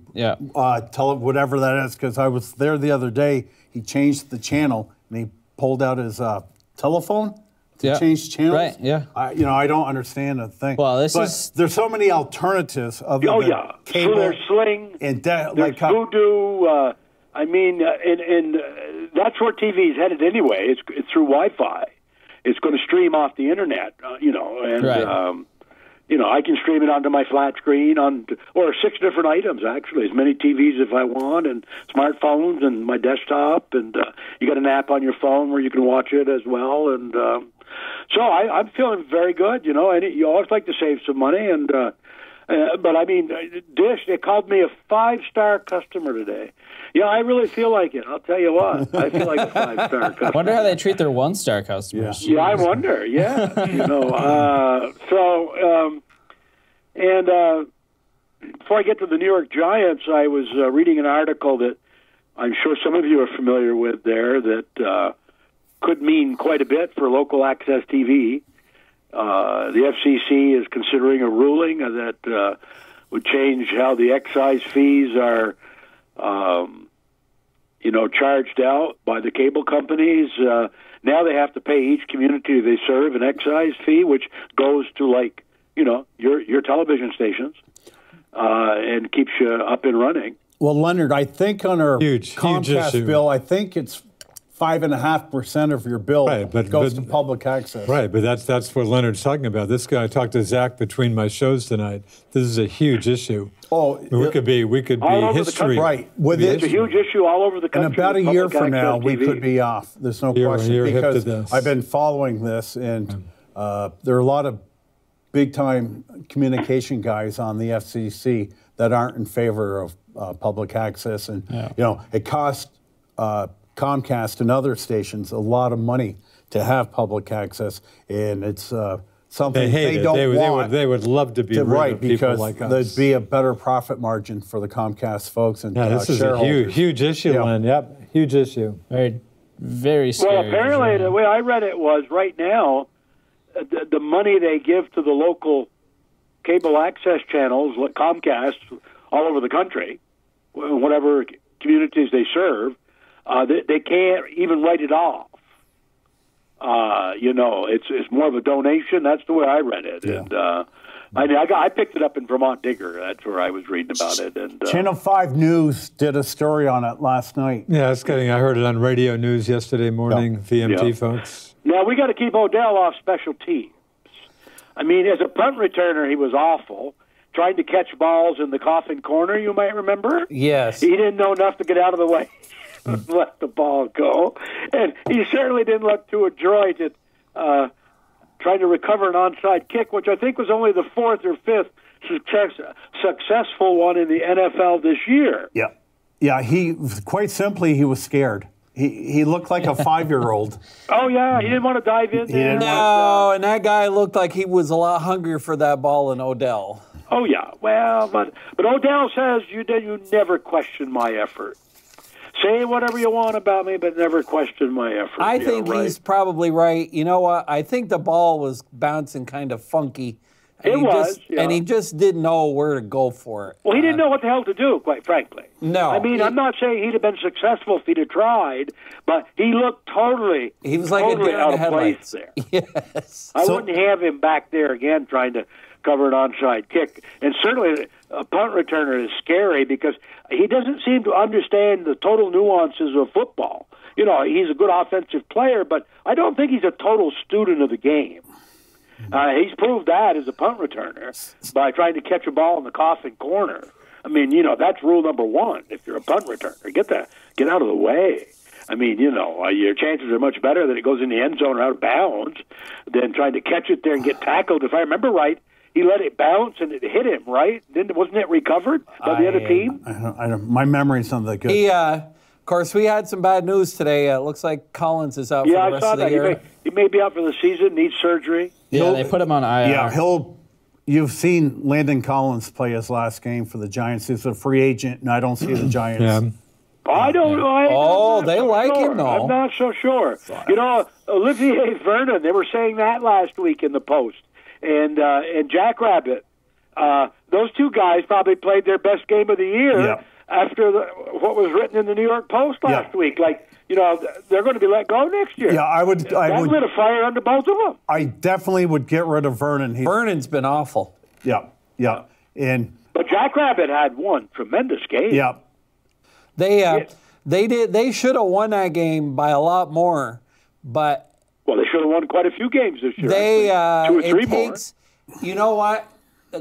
whatever that is, because I was there the other day. He changed the channel, and he pulled out his telephone to change channels. Right, yeah. I don't understand a thing. Well, there's so many alternatives other than cable. So there's Sling, and there's Voodoo. And that's where TV is headed anyway. It's through Wi-Fi. It's going to stream off the internet, I can stream it onto my flat screen or 6 different items, actually, as many TVs if I want, and smartphones and my desktop, and you got an app on your phone where you can watch it as well. And so I'm feeling very good, and you always like to save some money. And but, I mean, Dish, they called me a 5-star customer today. Yeah, I really feel like it. I'll tell you what. I feel like a 5-star customer. I wonder how they treat their 1-star customers. Yeah, I wonder. Yeah. Before I get to the New York Giants, I was reading an article that I'm sure some of you are familiar with there that could mean quite a bit for local access TV. The FCC is considering a ruling that would change how the excise fees are charged out by the cable companies. Now they have to pay each community they serve an excise fee, which goes to your television stations and keeps you up and running. Well, Leonard, I think on our Huge Comcast issue. bill, I think it's 5.5% of your bill goes to public access. Right, but that's what Leonard's talking about. This guy, I talked to Zach between my shows tonight. This is a huge issue. Oh, we could be all over the history. country. Right. It's a huge issue all over the country. In about a year from now, we could be off. There's no question. You're hip to Because this. I've been following this, and there are a lot of big-time communication guys on the FCC that aren't in favor of public access. And, it costs Comcast and other stations a lot of money to have public access, and it's something they don't want. They would love to be rid of people because like us. there'd be a better profit margin for the Comcast folks and this is a shareholders. huge issue, Yeah. Len. Yep, huge issue. Very, very scary. Well, apparently, the way I read it was right now, the money they give to the local cable access channels, like Comcast, all over the country, whatever communities they serve, they can't even write it off. It's more of a donation. That's the way I read it. Yeah. And I picked it up in Vermont Digger. That's where I was reading about it. And Channel 5 News did a story on it last night. Yeah, I heard it on radio news yesterday morning, VMT folks. Now, we got to keep Odell off special teams. I mean, as a punt returner, he was awful. Tried to catch balls in the coffin corner, you might remember. Yes. He didn't know enough to get out of the way. Let the ball go. And he certainly didn't look too adroit at trying to recover an onside kick, which I think was only the fourth or fifth successful one in the NFL this year. Yeah. Yeah, he was scared. He looked like a 5-year-old. Oh, yeah, he didn't want to dive in there. No, and that guy looked like he was a lot hungrier for that ball than Odell. Oh, yeah. Well, but Odell says you never question my effort. Say whatever you want about me, but never question my effort. I think right? he's probably right. You know what? I think the ball was bouncing kind of funky. And And he just didn't know where to go for it. Well, he didn't know what the hell to do, quite frankly. No. I mean, I'm not saying he'd have been successful if he'd have tried, but he looked totally, He was like a deer in out the of place headlights. there. Yes. I wouldn't have him back there again trying to cover an onside kick. And certainly a punt returner is scary because he doesn't seem to understand the total nuances of football. He's a good offensive player, but I don't think he's a total student of the game. He's proved that as a punt returner by trying to catch a ball in the coffin corner. I mean, that's rule number one if you're a punt returner. Get out of the way. I mean, your chances are much better that it goes in the end zone or out of bounds than trying to catch it there and get tackled. If I remember right, he let it bounce and it hit him, right? Wasn't it recovered by the other team? I don't, my memory's not that good. Of course, we had some bad news today. It looks like Collins is out for the I rest saw of the that. year. He may be out for the season, needs surgery. Yeah, they put him on IR. Yeah, you've seen Landon Collins play his last game for the Giants. He's a free agent, and I don't see the Giants. Yeah. I don't know. They like him, though. I'm not so sure. Olivier Vernon, they were saying that last week in the Post. And Jackrabbit, those two guys probably played their best game of the year after what was written in the New York Post last week. They're going to be let go next year. Yeah, I would lit a fire under both of them. I definitely would get rid of Vernon. Vernon's been awful. Yeah. But Jackrabbit had one tremendous game. Yeah. They should have won that game by a lot more, but well, they should have won quite a few games this year. They 2 or 3 more. You know what?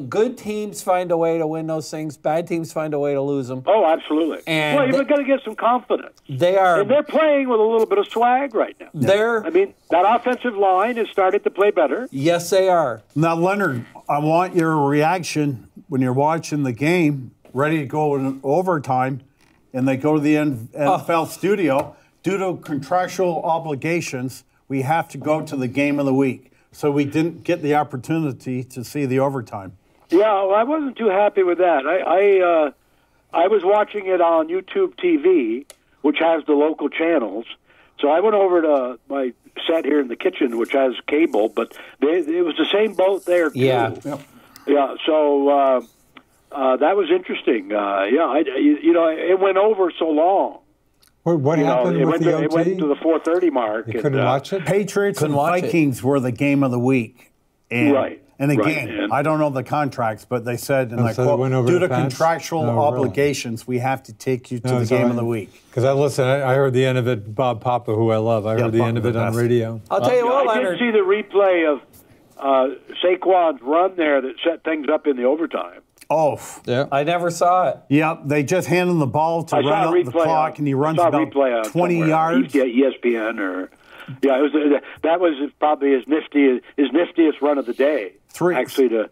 Good teams find a way to win those things. Bad teams find a way to lose them. Oh, absolutely. And you've got to get some confidence. And they're playing with a little bit of swag right now. That offensive line has started to play better. Yes, they are. Now, Leonard, I want your reaction when you're watching the game, ready to go in overtime, and they go to the NFL studio. Due to contractual obligations, we have to go to the game of the week. So we didn't get the opportunity to see the overtime. Yeah, well, I wasn't too happy with that. I was watching it on YouTube TV, which has the local channels. So I went over to my set here in the kitchen, which has cable, but it was the same boat there, too. Yeah. Yeah, so that was interesting. It went over so long What happened with the OT? It went to the 4:30 mark. You couldn't watch it? Patriots and watch it. Vikings were the game of the week. And, Right. And again, And- I don't know the contracts, but they said, and I so they quote, went over due to to Pats? contractual No, really? obligations, we have to take you to the game of the week. Because I heard the end of it. Bob Papa, who I love, I heard the end of it on radio. I'll tell you what, I Leonard. did see the replay of Saquon's run there that set things up in the overtime. Oh, Yeah. Uh, I never saw it. yep. They just hand him the ball to I run saw a up the replay clock, and he runs saw a about replay on 20 somewhere. yards. ESPN or it was that was probably his niftiest run of the day. Three. Actually, I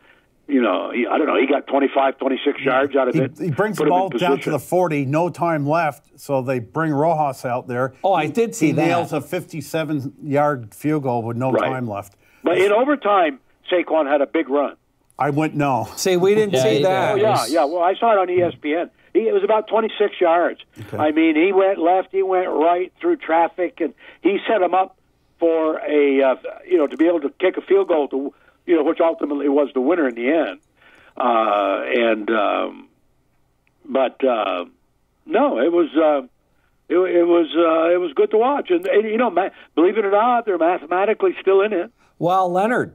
don't know. He got 25, 26 yards out of it. He brings put the him in ball down to position. the 40, no time left, so they bring Rojas out there. Oh, I did see he that. nails a 57-yard field goal with no Right. time left. But in overtime, Saquon had a big run. I went no. See, we didn't Yeah, see he that. did. Yeah. Well, I saw it on ESPN. It was about 26 yards. Okay. I mean, he went left, he went right through traffic, and he set him up for to be able to kick a field goal to, which ultimately was the winner in the end. No, it was good to watch, and believe it or not, they're mathematically still in it. Well, Leonard,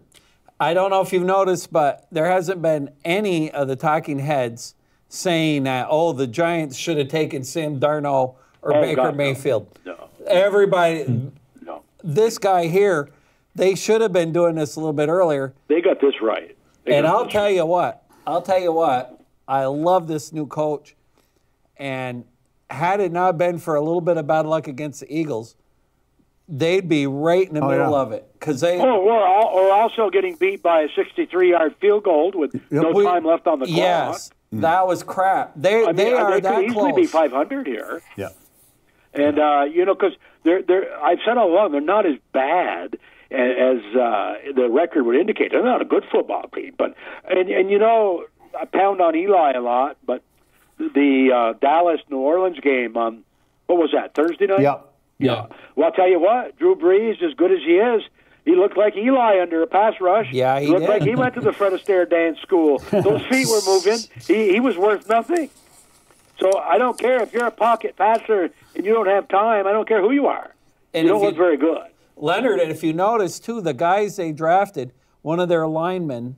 I don't know if you've noticed, but there hasn't been any of the talking heads saying that, the Giants should have taken Sam Darnold or Baker God, no. Mayfield. No. Everybody, No, this guy here, they should have been doing this a little bit earlier. they got this right. And I'll tell you what, I love this new coach. And had it not been for a little bit of bad luck against the Eagles, they'd be right in the middle yeah. of it. Because they. Or also getting beat by a 63-yard field goal with no time left on the clock. Yes, that was crap. They are they that could easily close. be 500 here. Yeah. And because they're I've said all along, they're not as bad as the record would indicate. They're not a good football team, but I pound on Eli a lot, but the Dallas New Orleans game on what was that, Thursday night? Yeah. Well, I'll tell you what, Drew Brees, as good as he is, he looked like Eli under a pass rush. Yeah, he looked did. like he went to the Fred Astaire dance school. Those feet were moving. He was worth nothing. So I don't care if you're a pocket passer and you don't have time. I don't care who you are. And you don't if look very good. Leonard, and if you notice too, the guys they drafted, one of their linemen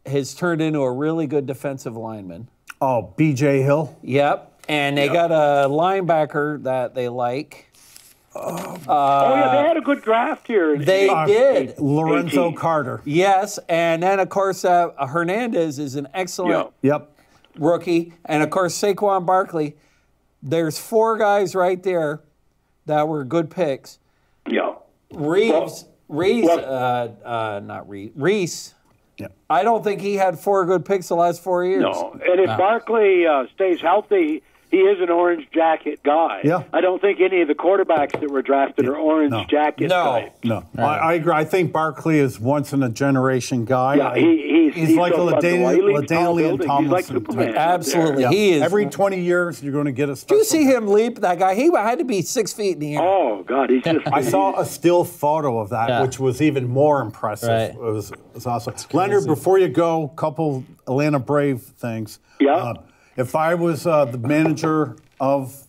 has turned into a really good defensive lineman. Oh, B.J. Hill. Yep. And they got a linebacker that they like. They had a good draft here. They did. Lorenzo 18. Carter. Yes, and then of course Hernandez is an excellent Yep. rookie, and of course Saquon Barkley. There's four guys right there that were good picks. Yeah. Reese. Yeah. I don't think he had four good picks the last 4 years. No. And if Barkley stays healthy, he is an orange jacket guy. Yeah. I don't think any of the quarterbacks that were drafted are orange jacket guys. No. I agree. I think Barkley is once in a generation guy. Yeah, he's like a so fun to watch. He leaps tall LaDainian buildings. He's like Tomlinson. Superman. Absolutely. Yeah. He is. Every 20 years, you're going to get a Did special. you see him leap? That guy, he had to be 6 feet in the air. Oh, God, he's just... I saw a still photo of that, Yeah. which was even more impressive. Right. It was awesome. Leonard, before you go, couple Atlanta Brave things. Yeah. If I was the manager of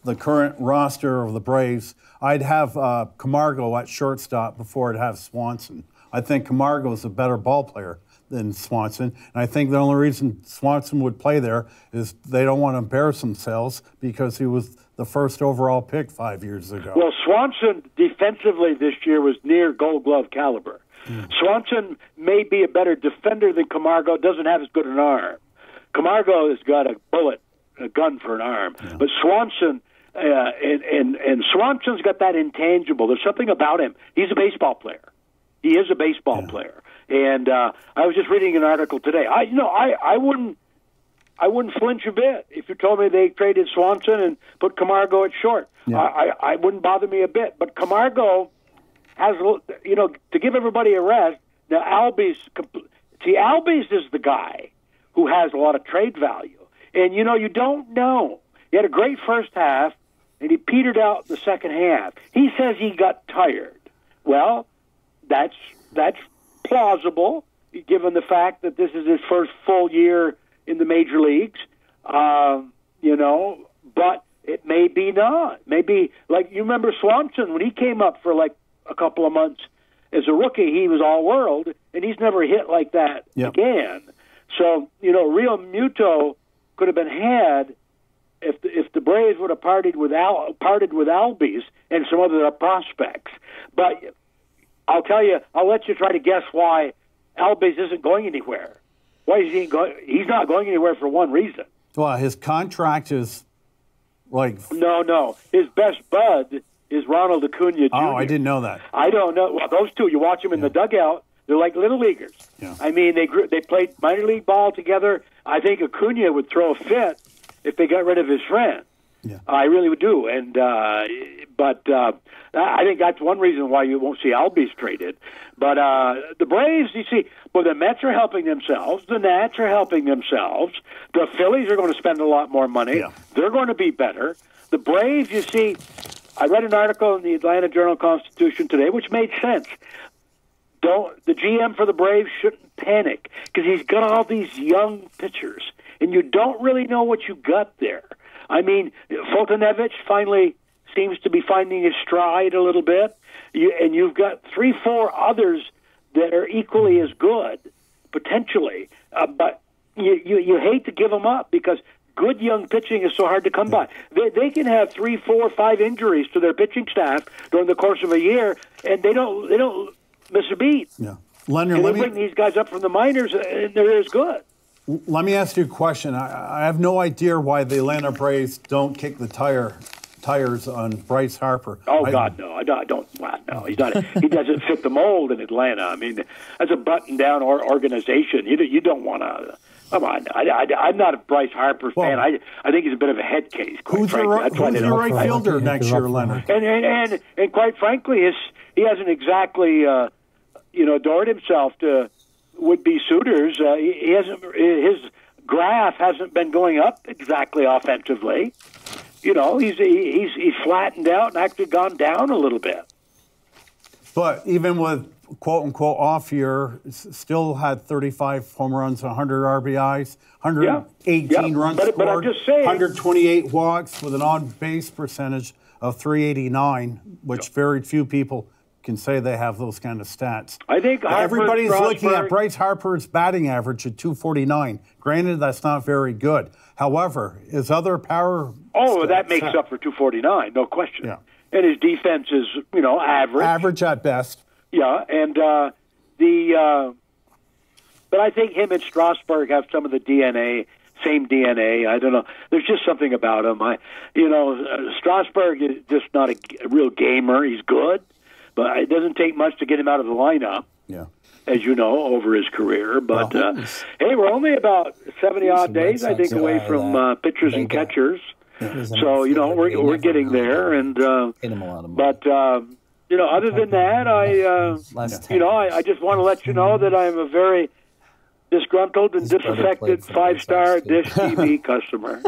the current roster of the Braves, I'd have Camargo at shortstop before I'd have Swanson. I think Camargo is a better ball player than Swanson, and I think the only reason Swanson would play there is they don't want to embarrass themselves because he was the first overall pick 5 years ago. Well, Swanson defensively this year was near Gold Glove caliber. Swanson may be a better defender than Camargo, doesn't have as good an arm. Camargo has got a gun for an arm. But Swanson, and Swanson's got that intangible. There's something about him. He's a baseball player. He is a baseball player. And I was just reading an article today. I wouldn't flinch a bit if you told me they traded Swanson and put Camargo at short. Yeah. I wouldn't bother me a bit. But Camargo has, to give everybody a rest. Now, Albies is the guy who has a lot of trade value. And, you don't know. He had a great first half, and he petered out in the second half. He says he got tired. Well, that's plausible, given the fact that this is his first full year in the major leagues. But It may be not. Maybe, like, you remember Swanson, when he came up for like a couple of months as a rookie, he was all-world, and he's never hit like that again. So, Real Muto could have been had if the Braves would have parted with Albies and some other prospects. But I'll tell you, I'll let you try to guess why Albies isn't going anywhere. Why is he going? He's not going anywhere for one reason. Well, his contract is like... No. His best bud is Ronald Acuna Jr. Oh, I didn't know that. I don't know. Well, those two, you watch them in the dugout, they're like little leaguers. Yeah. I mean, they played minor league ball together. I think Acuna would throw a fit if they got rid of his friend. Yeah. I really would do. And but I think that's one reason why you won't see Albies traded. But the Braves, you see, well, the Mets are helping themselves. The Nats are helping themselves. The Phillies are going to spend a lot more money. Yeah. They're going to be better. The Braves, you see, I read an article in the Atlanta Journal-Constitution today, which made sense. The GM for the Braves shouldn't panic because he's got all these young pitchers, and you don't really know what you got there. I mean, Fultonevich finally seems to be finding his stride a little bit, and you've got 3-4 others that are equally as good, potentially. But you hate to give them up because good young pitching is so hard to come by. They can have 3, 4, 5 injuries to their pitching staff during the course of a year, and they don't miss a beat. Yeah, Leonard, And they bring these guys up from the minors, and they're as good. Let me ask you a question. I have no idea why the Atlanta Braves don't kick the tires on Bryce Harper. Oh, God, no. I don't. Well, no, he's not. He doesn't fit the mold in Atlanta. I mean, that's a button-down organization. You don't want to. Come on. I'm not a Bryce Harper fan. I think he's a bit of a head case, quite frankly. Who's your right fielder next year, Leonard? And quite frankly, he hasn't exactly adored himself to would-be suitors. He hasn't. His graph hasn't been going up exactly offensively. He's flattened out and actually gone down a little bit. But even with quote-unquote off year, still had 35 home runs, 100 RBIs, 118 runs scored, but I'm just saying, 128 walks with an on-base percentage of 389, which very few people can say they have those kind of stats. I think everybody's looking at Bryce Harper's batting average at 249. Granted, that's not very good. However, his other power... that makes up for 249, no question. Yeah. And his defense is, average. Average at best. Yeah, and but I think him and Strasburg have some of the same DNA. I don't know. There's just something about him. Strasburg is just not a real gamer. He's good, but it doesn't take much to get him out of the lineup. Yeah. As you know, over his career. But, hey, we're only about 70-odd days, I think, away from pitchers and catchers. Yeah. So, we're getting there. And but, other than that, I just want to let you know that I'm a very disgruntled and disaffected 5-star Dish TV customer.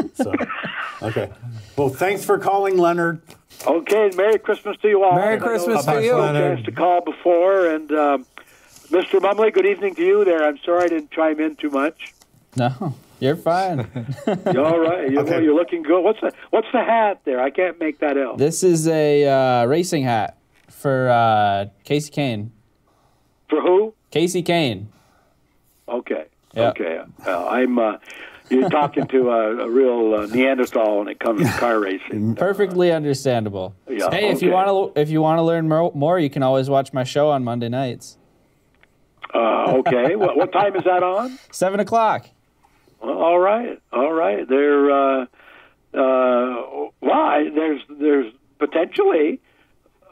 Okay. Well, thanks for calling, Leonard. Okay, Merry Christmas to you all. Merry Christmas to you. I had a chance to call before, and Mr. Mumley, good evening to you there. I'm sorry I didn't chime in too much. No, you're fine. You're all right. You're looking good. What's the hat there? I can't make that out. This is a racing hat for Casey Kane. For who? Casey Kane. Okay. Yep. Okay. You're talking to a real Neanderthal when it comes to car racing. Perfectly understandable. Yeah, hey, if you want to learn more, you can always watch my show on Monday nights. Okay. What time is that on? 7 o'clock. Well, all right. There's potentially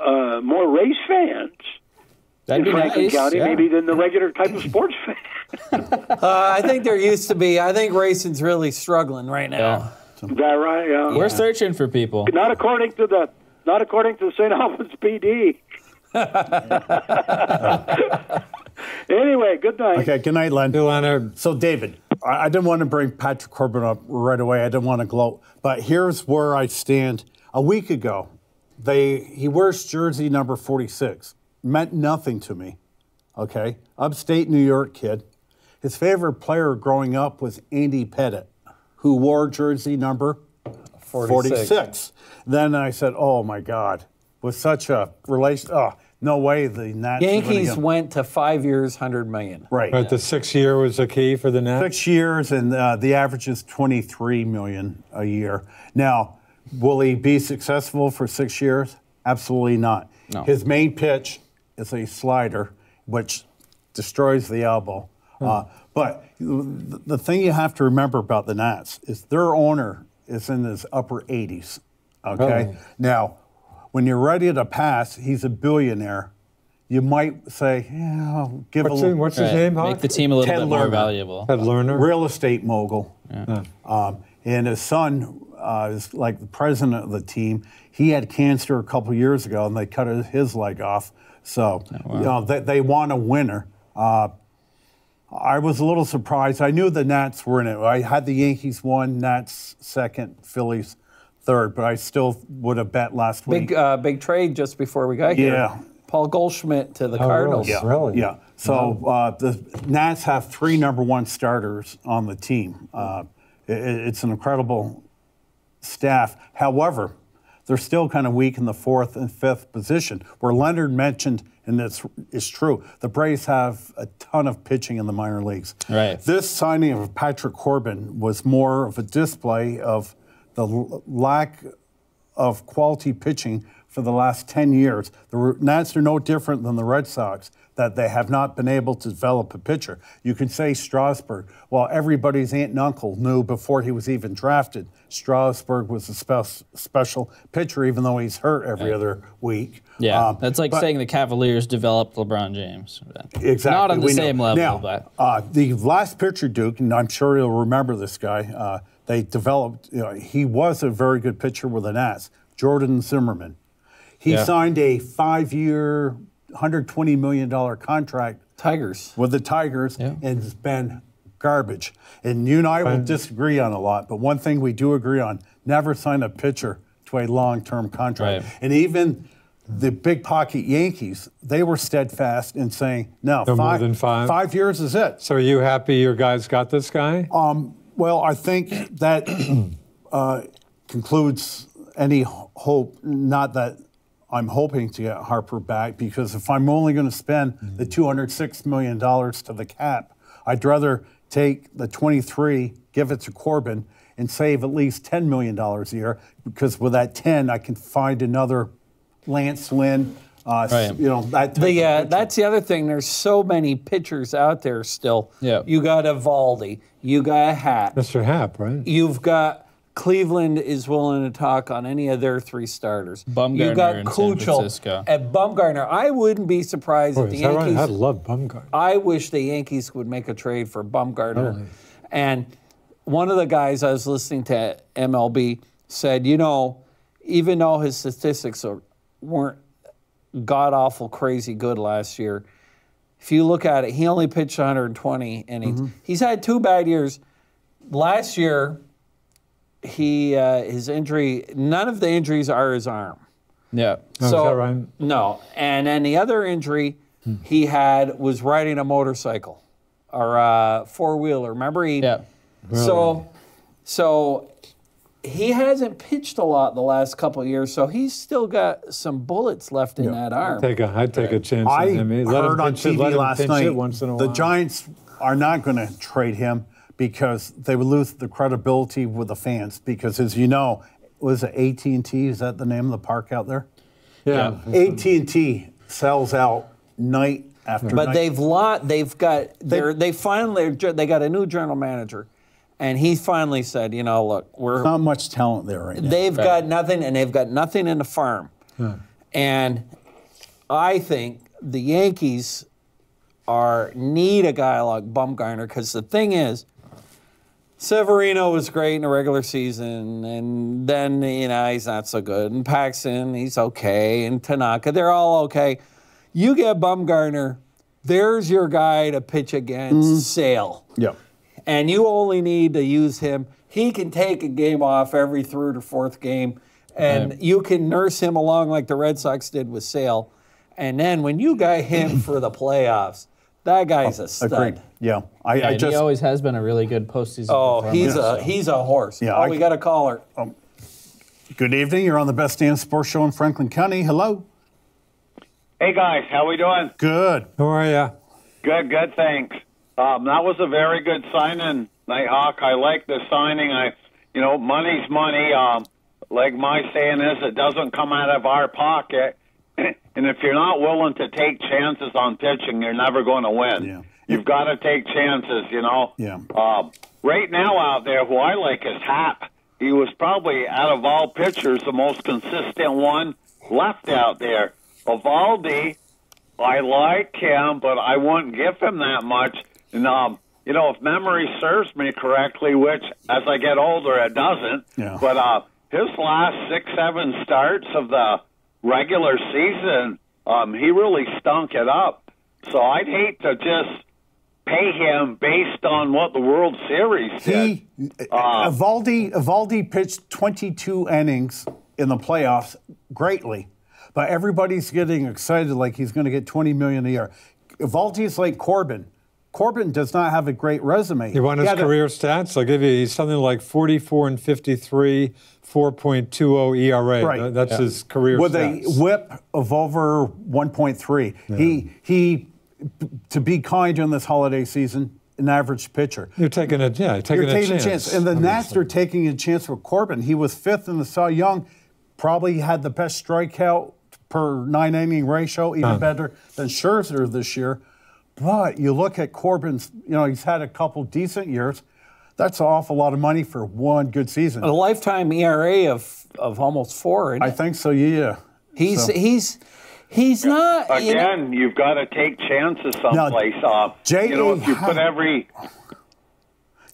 more race fans in Franklin County maybe than the regular type of sports fan. I think there used to be. I think racing's really struggling right now. Is that right? Yeah. We're searching for people. Not according to the St. Albans PD. Anyway, good night. Okay, good night, Len. Good Leonard. So, David, I didn't want to bring Patrick Corbin up right away. I didn't want to gloat. But here's where I stand. A week ago, he wears jersey number 46. Meant nothing to me. Okay? Upstate New York kid. His favorite player growing up was Andy Pettit, who wore jersey number 46. Then I said, oh, my God. With such a relation, no way the Nats Yankees went to 5 years, $100 million. Right. But the 6 year was the key for the Nats? 6 years, and the average is $23 million a year. Now, will he be successful for 6 years? Absolutely not. No. His main pitch is a slider, which destroys the elbow. But the thing you have to remember about the Nats is their owner is in his upper 80s. Okay? Oh. Now, when you're ready to pass, he's a billionaire. You might say, yeah, I'll give What's his name, Hawk? Make the team a little Ted bit more Lerner. valuable. Ted Lerner? real estate mogul. And his son is like the president of the team. He had cancer a couple years ago, and they cut his leg off. So, they want a winner. I was a little surprised. I knew the Nats were in it. I had the Yankees one, Nats second, Phillies third, but I still would have bet last week. Big trade just before we got here. Yeah. Paul Goldschmidt to the Cardinals. Yeah. Really? Yeah. So the Nats have 3 number 1 starters on the team. It's an incredible staff. However, they're still kind of weak in the 4th and 5th position, where Leonard mentioned, and it's true, the Braves have a ton of pitching in the minor leagues. Right. This signing of Patrick Corbin was more of a display of the lack of quality pitching for the last 10 years. The Nats are no different than the Red Sox, that they have not been able to develop a pitcher. You can say Strasburg. Well, everybody's aunt and uncle knew before he was even drafted, Strasburg was a special pitcher, even though he's hurt every other week. Yeah, that's like saying the Cavaliers developed LeBron James. Exactly. Not on the we know. same level, now, but. The last pitcher, Duke, and I'm sure you'll remember this guy, they developed, he was a very good pitcher with the Nats, Jordan Zimmerman. He signed a 5-year, $120 million contract Tigers. with the Tigers, and it's been garbage. And you and I will disagree on a lot, but one thing we do agree on, never sign a pitcher to a long-term contract. Right. And even the big pocket Yankees, they were steadfast in saying, no, more than 5? 5 years is it. So are you happy your guys got this guy? Well, I think that concludes any hope, not that I'm hoping to get Harper back, because if I'm only going to spend the $206 million to the cap, I'd rather take the 23, give it to Corbin, and save at least $10 million a year, because with that 10, I can find another Lance Lynn, that type of pitcher. That's the other thing. There's so many pitchers out there still. Yeah. You got Evaldi. You got Happ. Mr. Happ, right? You've got Cleveland is willing to talk on any of their 3 starters. Bumgarner you got in San Kuchel Francisco. and Bumgarner. I wouldn't be surprised if the Is that right? Yankees. I love Bumgarner. I wish the Yankees would make a trade for Bumgarner. And one of the guys I was listening to MLB said, even though his statistics weren't god-awful crazy good last year, if you look at it, he only pitched 120 innings. Mm-hmm. He's had 2 bad years. Last year, his injury, none of the injuries are his arm. Yeah. Is that right? No. And then the other injury he had was riding a motorcycle or a 4-wheeler. Remember? Yeah. Really? So he hasn't pitched a lot the last couple of years, so he's still got some bullets left in that arm. I'd take a chance I on him. heard on TV last night once in a the while. Giants are not going to trade him because they would lose the credibility with the fans. Because, as you know, was it AT&T? Is that the name of the park out there? Yeah. AT&T sells out night after But night. they got a new general manager, and he finally said, look, There's not much talent there right now. they've got nothing, and they've got nothing in the farm. And I think the Yankees need a guy like Bumgarner, because the thing is, Severino was great in the regular season, and then, he's not so good. And Paxton, he's okay, and Tanaka, they're all okay. You get Bumgarner, there's your guy to pitch against Sale. Yeah. And you only need to use him. He can take a game off every 3rd or 4th game, and you can nurse him along like the Red Sox did with Sale. And then when you got him for the playoffs, that guy's a stud. Agreed. Yeah. And he always has been a really good postseason performer. He's a horse. Yeah, we got a caller. Good evening. You're on the Best Damn Sports Show in Franklin County. Hello. Hey guys, how we doing? Good. How are you? Good, thanks. That was a very good signing, Nighthawk. I like the signing. Money's money. Like my saying is, it doesn't come out of our pocket. And if you're not willing to take chances on pitching, you're never going to win. Yeah. You've got to take chances, Yeah. Right now out there, who I like is Hap. He was probably, out of all pitchers, the most consistent one left out there. Evaldi, I like him, but I wouldn't give him that much. And, if memory serves me correctly, which as I get older, it doesn't, but his last 6-7 starts of the regular season, he really stunk it up. So I'd hate to just pay him based on what the World Series did. Evaldi pitched 22 innings in the playoffs greatly, but everybody's getting excited like he's going to get $20 million a year. Evaldi's like Corbin. Corbin does not have a great resume. You want his career stats? I'll give you. He's something like 44 and 53, 4.20 ERA. Right. That's his career with stats. a WHIP of over 1.3. Yeah. He, to be kind in this holiday season, an average pitcher. You're taking a chance. And the Nats are taking a chance with Corbin. He was 5th in the Cy Young, probably had the best strikeout per 9-inning ratio, even better than Scherzer this year. But you look at Corbin's, he's had a couple decent years. That's an awful lot of money for one good season. A lifetime ERA of almost 4. Isn't I it? think so, yeah. He's not. Again, you've got to take chances someplace. If you put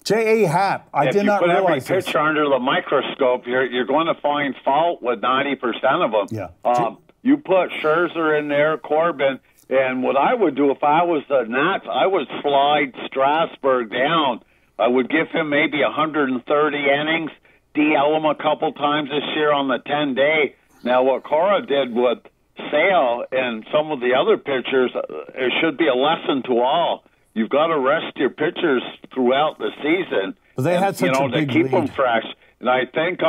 J.A. Happ, I did not realize every pitcher under the microscope, you're going to find fault with 90% of them. Yeah. You put Scherzer in there, Corbin, and what I would do if I was the Nats, I would slide Strasburg down. I would give him maybe 130 innings, DL him a couple times this year on the 10-day. Now, what Cora did with Sale and some of the other pitchers, it should be a lesson to all. You've got to rest your pitchers throughout the season. But they had such a big to keep lead. them fresh. And I think,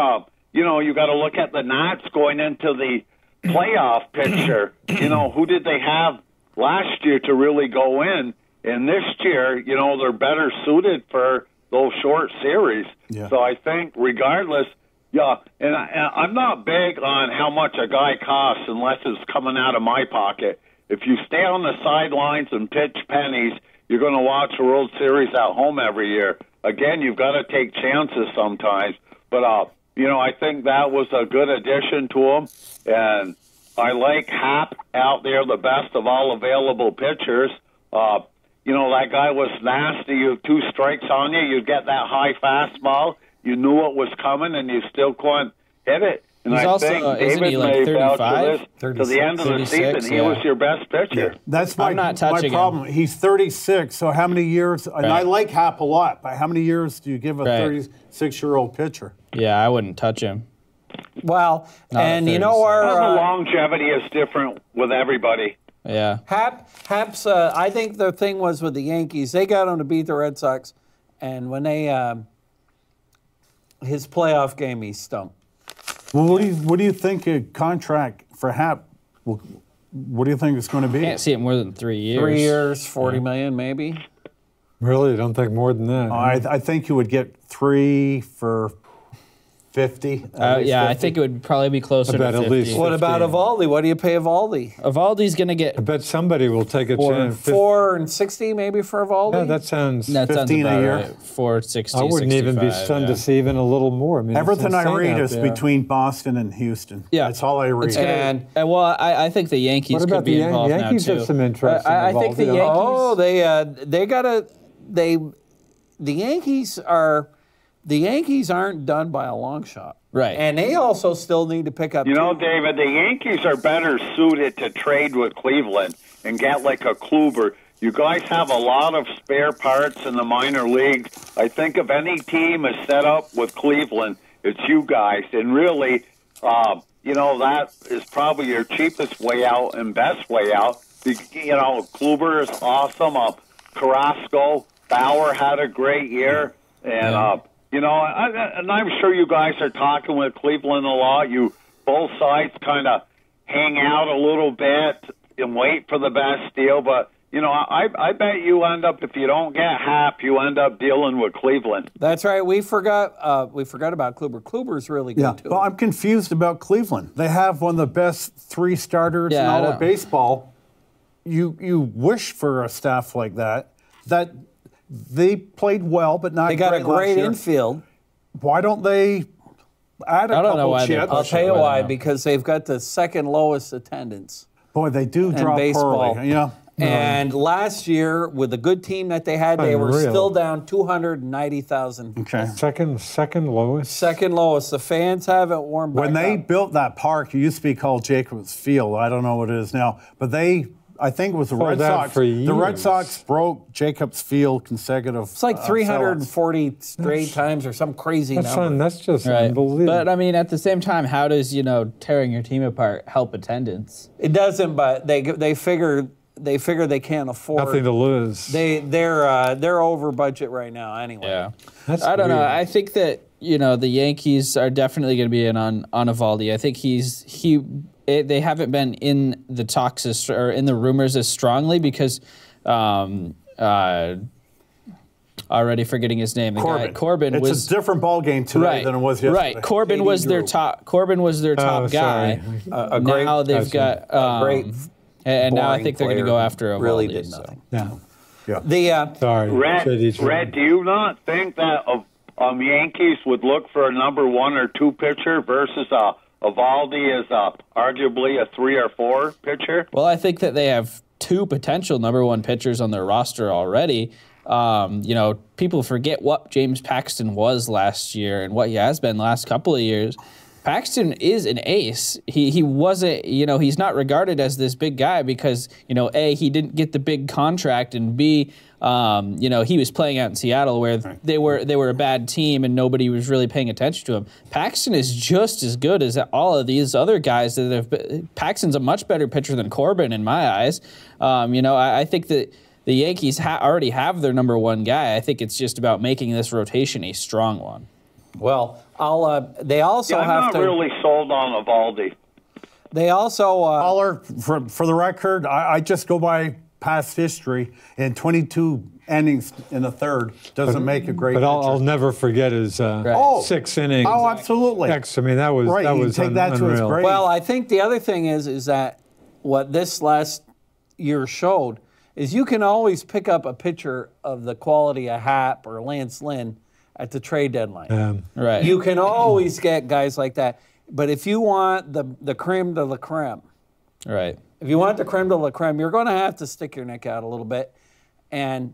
you got to look at the Nats going into the playoff picture. Who did they have last year to really go in? And this year, they're better suited for those short series. Yeah. So I think regardless, and I'm not big on how much a guy costs unless it's coming out of my pocket. If you stay on the sidelines and pitch pennies, you're going to watch the World Series at home every year. Again, you've got to take chances sometimes. But, I think that was a good addition to him. And I like Hap out there, the best of all available pitchers. That guy was nasty. You have 2 strikes on you, you'd get that high fastball. You knew it was coming, and you still couldn't hit it. And He's I also, think isn't David he like may vouch 35? for this. To the end of the 36, season, he was your best pitcher. That's I'm not touching my problem. him. He's 36, so how many years? And I like Happ a lot, but how many years do you give a 36-year-old pitcher? Yeah, I wouldn't touch him. Well, Not and at you know 36. our The longevity is different with everybody. Yeah. Haps. I think the thing was with the Yankees, they got him to beat the Red Sox, and when they his playoff game, he stunk. Well, what do you think a contract for Happ? What do you think it's going to be? Can't see it more than 3 years. 3 years, $40 million, maybe. Really? I don't think more than that. I think you would get 3 for 50. I think it would probably be closer to 50. At least What about 15. Evaldi? What do you pay Evaldi? Evaldi's going to get... I bet somebody will take a chance. 4 and 60 maybe for Evaldi? Yeah, that sounds... That sounds 15 a about year. right. 460, I wouldn't even be 65, stunned to see even a little more. I mean, Everything it's I insane read out is there. between Boston and Houston. Yeah. That's all I read. And I think the Yankees What about could be the involved Yankees? now, too. Have some interest in I think the Evaldi, Yankees... The Yankees aren't done by a long shot. Right. And they also still need to pick up. David, the Yankees are better suited to trade with Cleveland and get like a Kluber. You guys have a lot of spare parts in the minor leagues. I think if any team is set up with Cleveland, it's you guys. And really, that is probably your cheapest way out and best way out. Kluber is awesome. Carrasco, Bauer had a great year. And, You know, and I'm sure you guys are talking with Cleveland a lot. You both sides kind of hang out a little bit and wait for the best deal. But, you know, I bet you end up, if you don't get Hap, you end up dealing with Cleveland. That's right. We forgot about Kluber. Kluber's really good, too. Well, I'm confused about Cleveland. They have one of the best 3 starters in all of baseball. You wish for a staff like that. That they played well, but not. They got a great infield. Why don't they add a couple chips? I'll tell you why. Because they've got the second lowest attendance. Boy, they do drop baseball. poorly. Yeah. And last year, with the good team that they had, they were still down 290,000. Okay. Second lowest. Second lowest. The fans haven't warmed back When they up. built that park, it used to be called Jacobs Field. I don't know what it is now, but I think it was the Red Sox. The Red Sox broke Jacobs Field consecutive. It's like 340 straight times or some crazy number. That's just unbelievable. But, I mean, at the same time, how does, tearing your team apart help attendance? It doesn't, but they figure they can't afford. Nothing to lose. They're over budget right now anyway. Yeah. I don't know. I think that, the Yankees are definitely going to be in on Eovaldi. I think they haven't been in the talks or in the rumors as strongly because already forgetting his name. Corbin it's was a different ball game today than it was yesterday. Right. Corbin was their top guy. Now they've got a great and now I think they're going to go after Eovaldi. Really did nothing. Yeah. Sorry. Red, do you not think that Yankees would look for a number 1 or 2 pitcher versus Eovaldi as arguably a 3 or 4 pitcher? Well, I think that they have 2 potential number 1 pitchers on their roster already. People forget what James Paxton was last year and what he has been the last couple of years. Paxton is an ace. He wasn't, he's not regarded as this big guy because, A, he didn't get the big contract, and B, he was playing out in Seattle where they were a bad team and nobody was really paying attention to him. Paxton is just as good as all of these other guys that have been. Paxton's a much better pitcher than Corbin in my eyes. I think that the Yankees already have their number 1 guy. I think it's just about making this rotation a strong one. Well, they also have to. I'm not really sold on Eovaldi. They also. Caller, for the record, I just go by past history, and 22 innings in the third doesn't make a great pitcher. But I'll never forget his 6 innings. Oh, absolutely. I mean, that was unreal. Well, I think the other thing is that what this last year showed is you can always pick up a pitcher of the quality of Hap or Lance Lynn at the trade deadline. Right. You can always get guys like that. But if you want the creme de la creme, right. If you want the creme de la creme, you're going to have to stick your neck out a little bit. And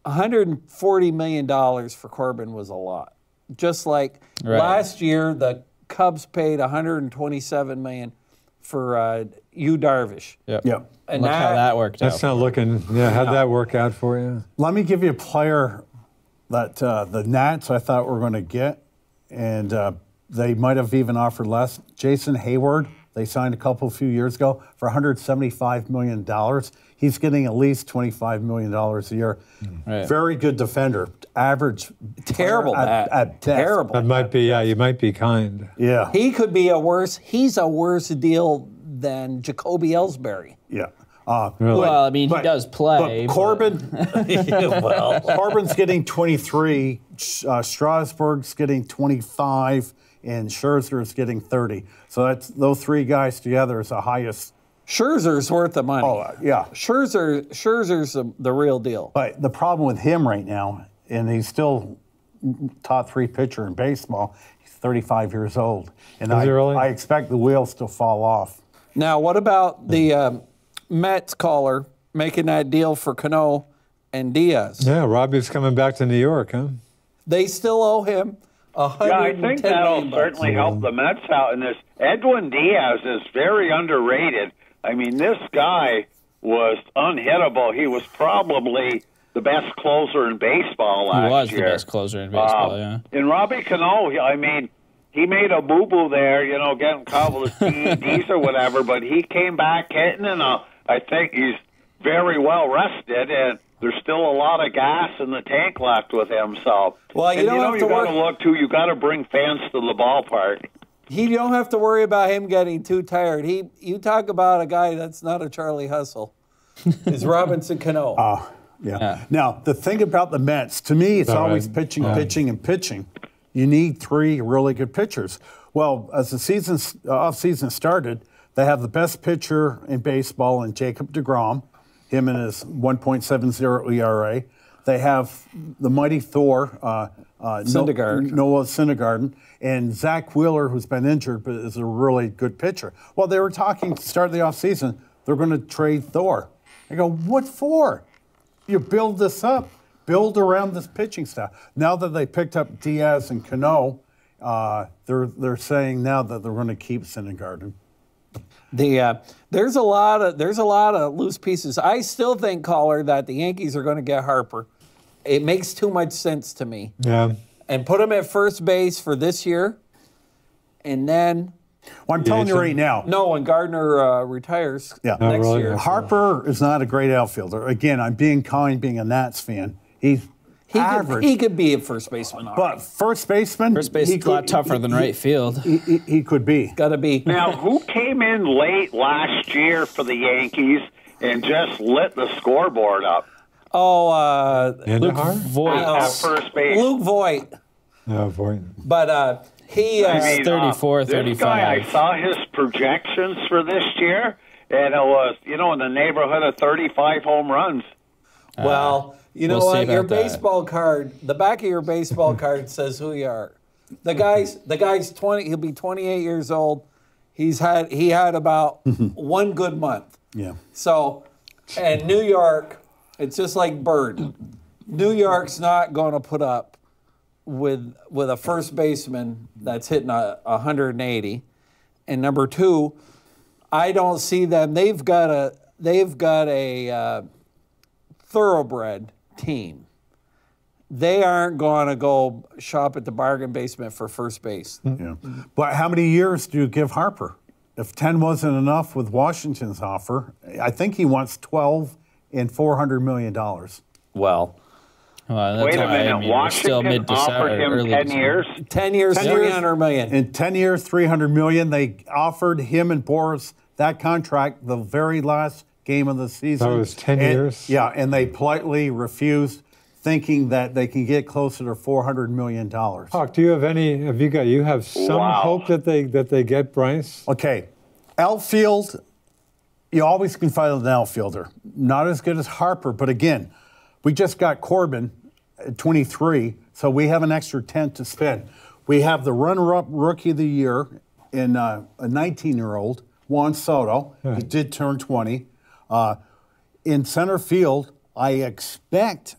$140 million for Corbin was a lot. Just like last year, the Cubs paid $127 million for Yu Darvish. Yep. And look how that worked out. That's not looking. How'd that work out for you? Let me give you a player that the Nats I thought were going to get, and they might have even offered less. Jason Hayward, they signed a few years ago for $175 million. He's getting at least $25 million a year. Right. Very good defender. Average. Terrible at terrible. That might be, you might be kind. Yeah. He's a worse deal than Jacoby Ellsbury. Yeah. Well, I mean, he does play. But Corbin, Corbin's getting 23, Strasburg's getting 25, and Scherzer's getting 30. So those 3 guys together is the highest. Scherzer's worth the money. Oh, yeah. Scherzer's the real deal. But the problem with him right now, and he's still top 3 pitcher in baseball, he's 35 years old. And I expect the wheels to fall off. Now, what about the Mets caller making that deal for Cano and Diaz? Yeah, Robbie's coming back to New York, huh? They still owe him $110 million. I think that'll certainly help the Mets out in this. Edwin Diaz is very underrated. I mean, this guy was unhittable. He was probably the best closer in baseball last year. He was the best closer in baseball, And Robbie Cano, I mean, he made a boo-boo there, getting caught with his PEDs or whatever, but he came back hitting, and I think he's very well rested, and there's still a lot of gas in the tank left with him. So, well, you got to look too. You got to bring fans to the ballpark. You don't have to worry about him getting too tired. You talk about a guy that's not a Charlie Hustle. Is Robinson Cano. Yeah. Now, the thing about the Mets, to me, it's always pitching, pitching, and pitching. You need 3 really good pitchers. Well, as the off-season started, they have the best pitcher in baseball in Jacob deGrom, him and his 1.70 ERA. They have the mighty Thor, Syndergaard. Noah Syndergaard, and Zach Wheeler, who's been injured but is a really good pitcher. Well, they were talking to start the offseason, they're going to trade Thor. I go, what for? You build this up, build around this pitching staff. Now that they picked up Diaz and Cano, they're saying now that they're going to keep Syndergaard. There's a lot of loose pieces. I still think, caller, that the Yankees are going to get Harper. It makes too much sense to me. Yeah. And put him at first base for this year, and then. Well, I'm telling you right now. No, when Gardner retires next year. Harper is not a great outfielder. Again, I'm being kind, being a Nats fan. He's average. He could be a first baseman. But first baseman? First base is a lot tougher than right field. He could be. Got to be. Now, who came in late last year for the Yankees and just lit the scoreboard up? Luke Voigt. At first base. Luke Voigt. Yeah, Voigt. But he is 34, this 35. guy, I saw his projections for this year, and it was, in the neighborhood of 35 home runs. Well, you know we'll what? Your that. baseball card, the back of your baseball card says who you are. The guy's 20. He'll be 28 years old. He had about one good month. Yeah. So, and New York, it's just like Bird. New York's not going to put up with a first baseman that's hitting 180. And number 2, I don't see them. They've got a thoroughbred team. They aren't going to go shop at the bargain basement for first base. Yeah. But how many years do you give Harper? If 10 wasn't enough with Washington's offer, I think he wants 12 and $400 million. Well, that's Wait a minute, Washington offered him 10 years? 10 years, 300 million. In 10 years, $300 million. They offered him and Boris that contract the very last game of the season. That was 10 years? Yeah, and they politely refused, thinking that they can get closer to $400 million. Hawk, do you have some hope that they get Bryce? Okay, outfield, you always can find an outfielder. Not as good as Harper, but again, we just got Corbin at 23, so we have an extra 10 to spend. We have the runner-up rookie of the year in a 19-year-old, Juan Soto. Right. He did turn 20. In center field, I expect,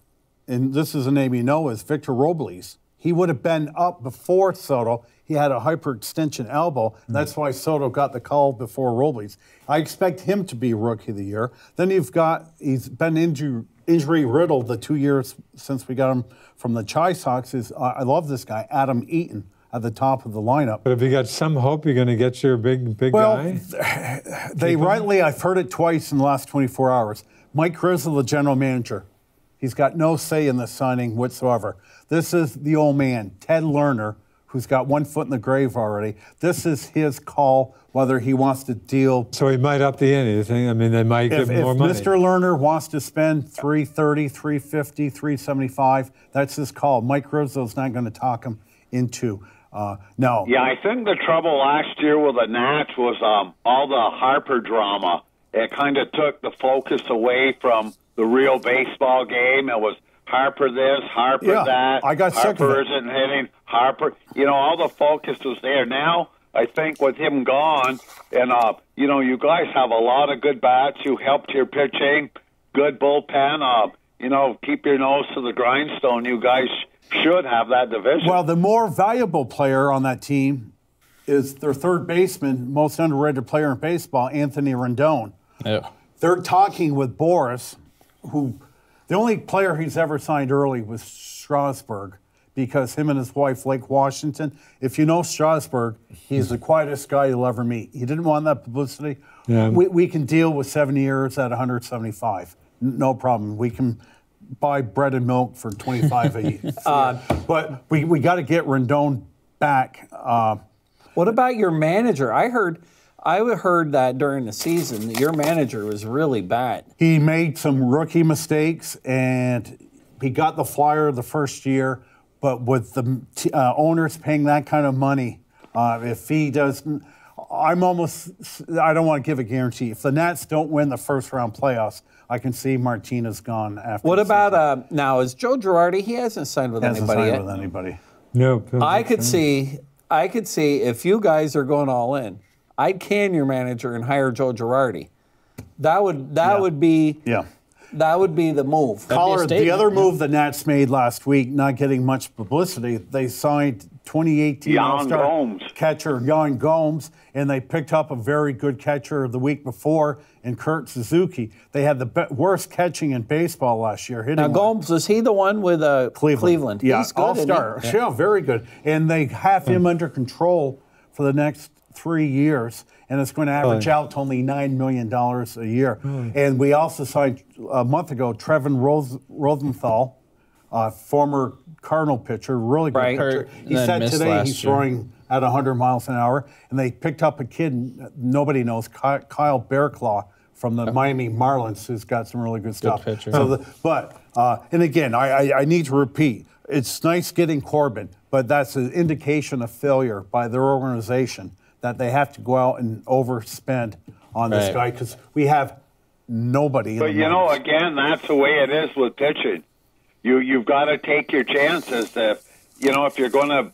and this is a name you know, is Victor Robles. He would have been up before Soto. He had a hyperextension elbow. That's why Soto got the call before Robles. I expect him to be Rookie of the Year. Then he's been injury riddled the 2 years since we got him from the Chi Sox. I love this guy, Adam Eaton, at the top of the lineup. But have you got some hope you're going to get your big guy? I've heard it twice in the last 24 hours. Mike Rizzo, the general manager, he's got no say in the signing whatsoever. This is the old man, Ted Lerner, who's got one foot in the grave already. This is his call whether he wants to deal. So he might up the ante, you think? I mean, they might give him more money. If Mr. Lerner wants to spend $330, $350, $375, that's his call. Mike Rizzo's not going to talk him into. No. Yeah, I think the trouble last year with the Nats was all the Harper drama. It kind of took the focus away from the real baseball game. It was Harper this, Harper that. I got sick of Harper it. isn't hitting. Harper, all the focus was there. Now, I think with him gone, and you guys have a lot of good bats. You helped your pitching, good bullpen. Keep your nose to the grindstone. You guys should have that division. Well, the more valuable player on that team is their third baseman, most underrated player in baseball, Anthony Rendon. Yeah. They're talking with Boris, who the only player he's ever signed early was Strasburg, because him and his wife, Lake Washington, if you know Strasburg, he's the quietest guy you'll ever meet. He didn't want that publicity. Yeah. We can deal with 7 years at 175. No problem. We can buy bread and milk for 25 a year. But we got to get Rendon back. What about your manager? I heard that during the season that your manager was really bad. He made some rookie mistakes, and he got the flyer the first year. But with the owners paying that kind of money, if he doesn't, I don't want to give a guarantee. If the Nats don't win the first round playoffs, I can see Martinez gone after. What about now? Is Joe Girardi? He hasn't signed with anybody yet. With anybody. No. I could see if you guys are going all in, I'd can your manager and hire Joe Girardi. That would be that would be the move. Caller, the other move the Nats made last week, not getting much publicity, they signed 2018 All-Star catcher Jan Gomes, and they picked up a very good catcher the week before in Kurt Suzuki. They had the worst catching in baseball last year. Now, Gomes, was he the one with Cleveland? Yeah, he's good, All-Star. Isn't he? Yeah, very good. And they have him under control for the next 3 years, and it's going to average out to only $9 million a year. And we also signed a month ago Trevin Rosenthal, former Cardinal pitcher, really good pitcher. He said today he's throwing at 100 miles an hour, and they picked up a kid nobody knows, Kyle Bearclaw from the Miami Marlins, who's got some really good stuff. Pitcher. And again, I need to repeat, it's nice getting Corbin, but that's an indication of failure by their organization, that they have to go out and overspend on this guy because we have nobody. But again, that's the way it is with pitching. You've got to take your chances. If you're going to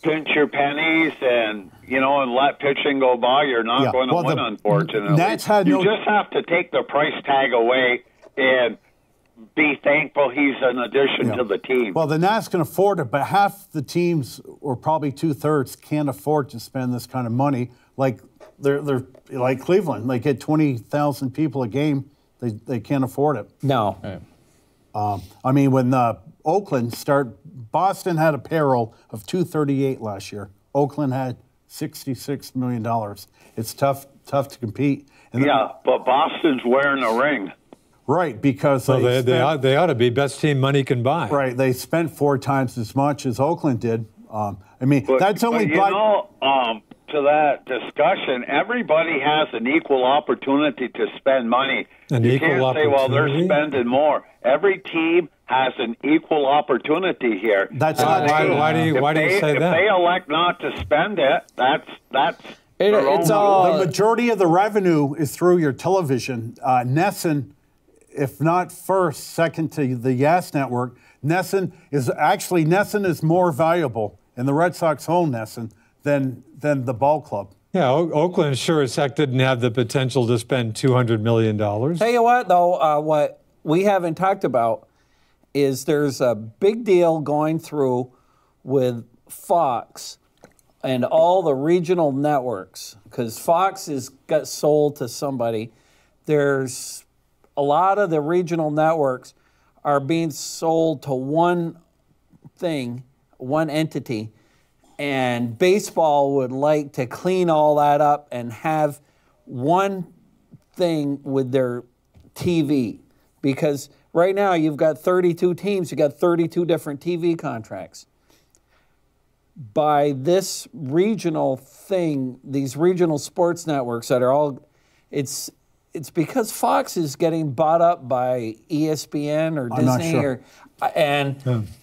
pinch your pennies and let pitching go by, you're not going to win. Unfortunately, you just have to take the price tag away and be thankful he's an addition to the team. Well, the Nats can afford it, but half the teams, or probably 2/3, can't afford to spend this kind of money. Like they're like Cleveland, they get 20,000 people a game. They can't afford it. No. I mean, when Oakland Boston had a payroll of $238 last year. Oakland had $66 million. It's tough to compete. And but Boston's wearing a ring. Right, because they ought to be best team money can buy. Right, they spent 4 times as much as Oakland did. That's only. To that discussion, everybody has an equal opportunity to spend money. You can't say, well, they're spending more. Every team has an equal opportunity here. That's not true. Why do you say that? If they elect not to spend it, that's the majority of the revenue is through your television. NESN, if not first, second to the Yas Network, NESN is more valuable, and the Red Sox own NESN than the ball club. Yeah, Oakland sure as heck didn't have the potential to spend $200 million. Tell you what, though, what we haven't talked about is there's a big deal going through with Fox and all the regional networks, because Fox got sold to somebody. There's a lot of the regional networks are being sold to one entity, and baseball would like to clean all that up and have one thing with their TV, because right now you've got 32 teams, you've got 32 different TV contracts. By this regional thing, these regional sports networks that are all, it's because Fox is getting bought up by ESPN or Disney,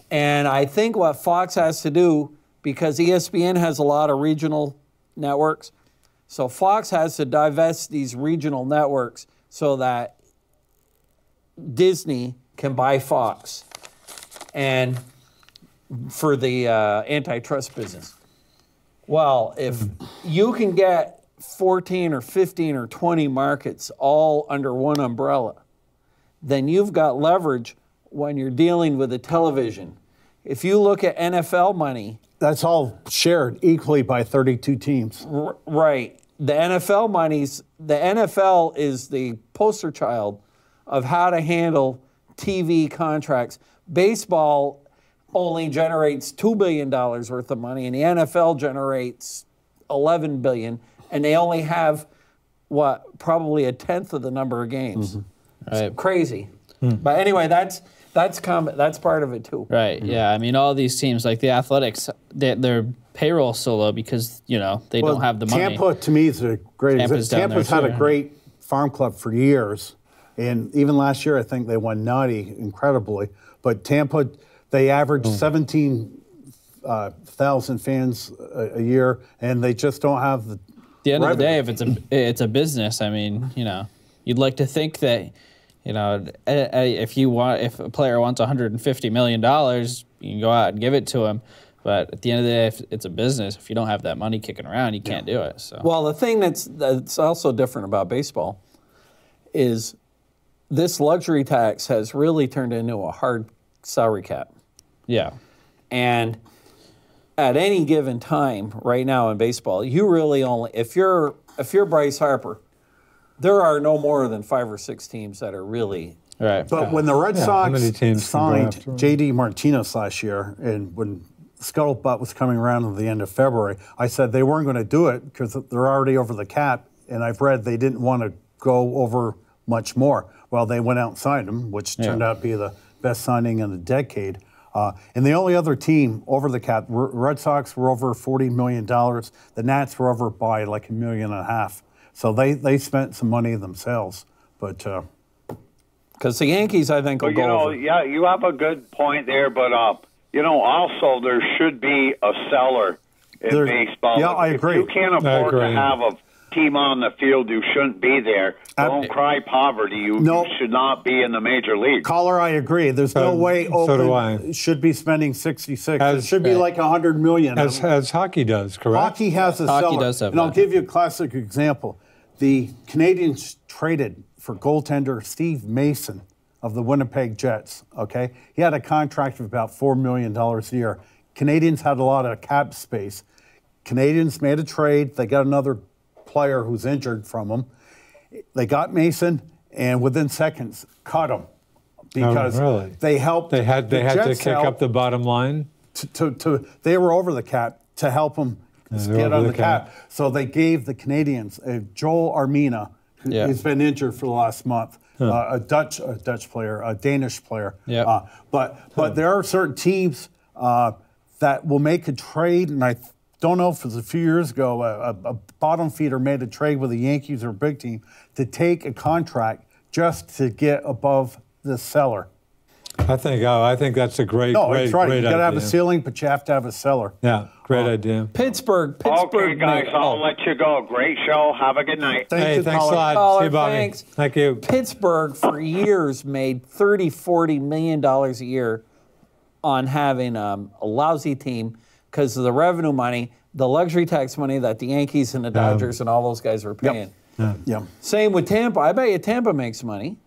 and I think what Fox has to do, because ESPN has a lot of regional networks, so Fox has to divest these regional networks so that Disney can buy Fox, and for the antitrust business. Well, if you can get 14 or 15 or 20 markets all under one umbrella, then you've got leverage when you're dealing with a television. If you look at NFL money, that's all shared equally by 32 teams. Right. The NFL is the poster child of how to handle TV contracts. Baseball only generates $2 billion worth of money, and the NFL generates $11 billion, and they only have probably a tenth of the number of games. It's crazy. But anyway, that's part of it too. Right. Yeah. I mean, all these teams like the Athletics, their payroll's so low because they don't have the money. Tampa to me is a great Tampa's example. down Tampa's there, had too, a great farm club for years, and even last year I think they won 90 incredibly. But Tampa, they average 17,000 fans a year, and they just don't have the. At the end of the revenue. day, if it's a business, I mean, you'd like to think that, if a player wants $150 million, you can go out and give it to him. But at the end of the day, if it's a business, if you don't have that money kicking around, you can't do it. So. Well, the thing that's also different about baseball is this luxury tax has really turned into a hard salary cap. Yeah. And at any given time right now in baseball, you really only, if you're Bryce Harper, there are no more than 5 or 6 teams that are really. Right. But when the Red how many Sox teams can go signed after him? J.D. Martinez last year, and when Scuttlebutt was coming around at the end of February, I said they weren't going to do it because they're already over the cap, and I've read they didn't want to go over much more. Well, they went out and signed him, which turned out to be the best signing in a decade. And the only other team over the cap, Red Sox were over $40 million. The Nats were over by like $1.5 million. So they spent some money themselves, but Because the Yankees, I think, will But, go over. yeah, you have a good point there, but, also there should be a seller in baseball. Yeah, I agree. If you can't afford to have a team on the field who shouldn't be there, don't cry poverty. You should not be in the major league. Caller, I agree. There's no way so do Oakland should be spending 66. It should be like $100 million. As hockey does, correct? Hockey has a Hockey seller. does have and I'll that. give you a classic example. The Canadians traded for goaltender Steve Mason of the Winnipeg Jets, okay? He had a contract of about $4 million a year. Canadians had a lot of cap space. Canadians made a trade. They got another player who's injured from them. They got Mason, and within seconds, cut him because they helped. They had to kick up the bottom line. They were over the cap to help them get on the cap. So they gave the Canadians Joel Armina, who's been injured for the last month, a Dutch player, a Danish player. Yeah. But there are certain teams that will make a trade, and I don't know if it was a few years ago, a bottom feeder made a trade with the Yankees or a big team to take a contract just to get above the seller. I think that's a great It's right. great You got to have a idea. ceiling, but you have to have a seller. Yeah, great idea. Pittsburgh. Okay, guys, I'll let you go. Great show. Have a good night. Thanks a lot. Caller, See you, Bobby. thanks. Thank you. Pittsburgh for years made $30-40 million a year on having a lousy team because of the revenue money, the luxury tax money that the Yankees and the Dodgers and all those guys were paying. Yeah. Same with Tampa. I bet you Tampa makes money.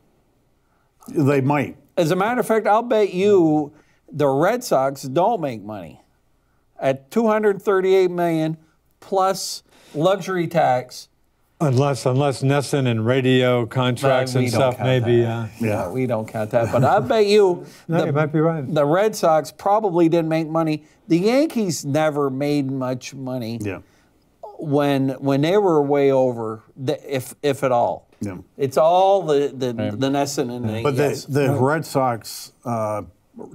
They might. As a matter of fact, I'll bet you the Red Sox don't make money at $238 million plus luxury tax. Unless Nesson and radio contracts and stuff, maybe. Yeah, we don't count that. But I bet you, you might be right. The Red Sox probably didn't make money. The Yankees never made much money. Yeah. When they were way over, if at all. Yeah. It's all the Nesson and the. But the Red Sox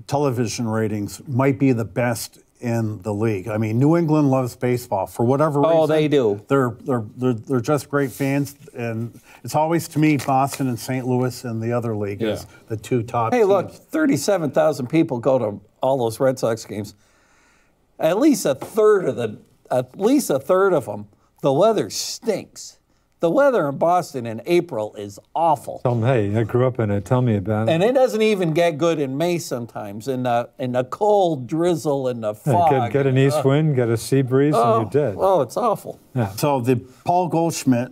television ratings might be the best in the league. I mean, New England loves baseball for whatever reason. Oh, they do. They're just great fans, and it's always to me Boston and St. Louis and the other league is the two top. Hey, teams. look, 37,000 people go to all those Red Sox games. At least a third of them, the weather stinks. The weather in Boston in April is awful. Hey, I grew up in it. Tell me about it. And it doesn't even get good in May sometimes, in the cold drizzle and the fog. Get an east wind, get a sea breeze, and you're dead. Oh, it's awful. Yeah. So the Paul Goldschmidt,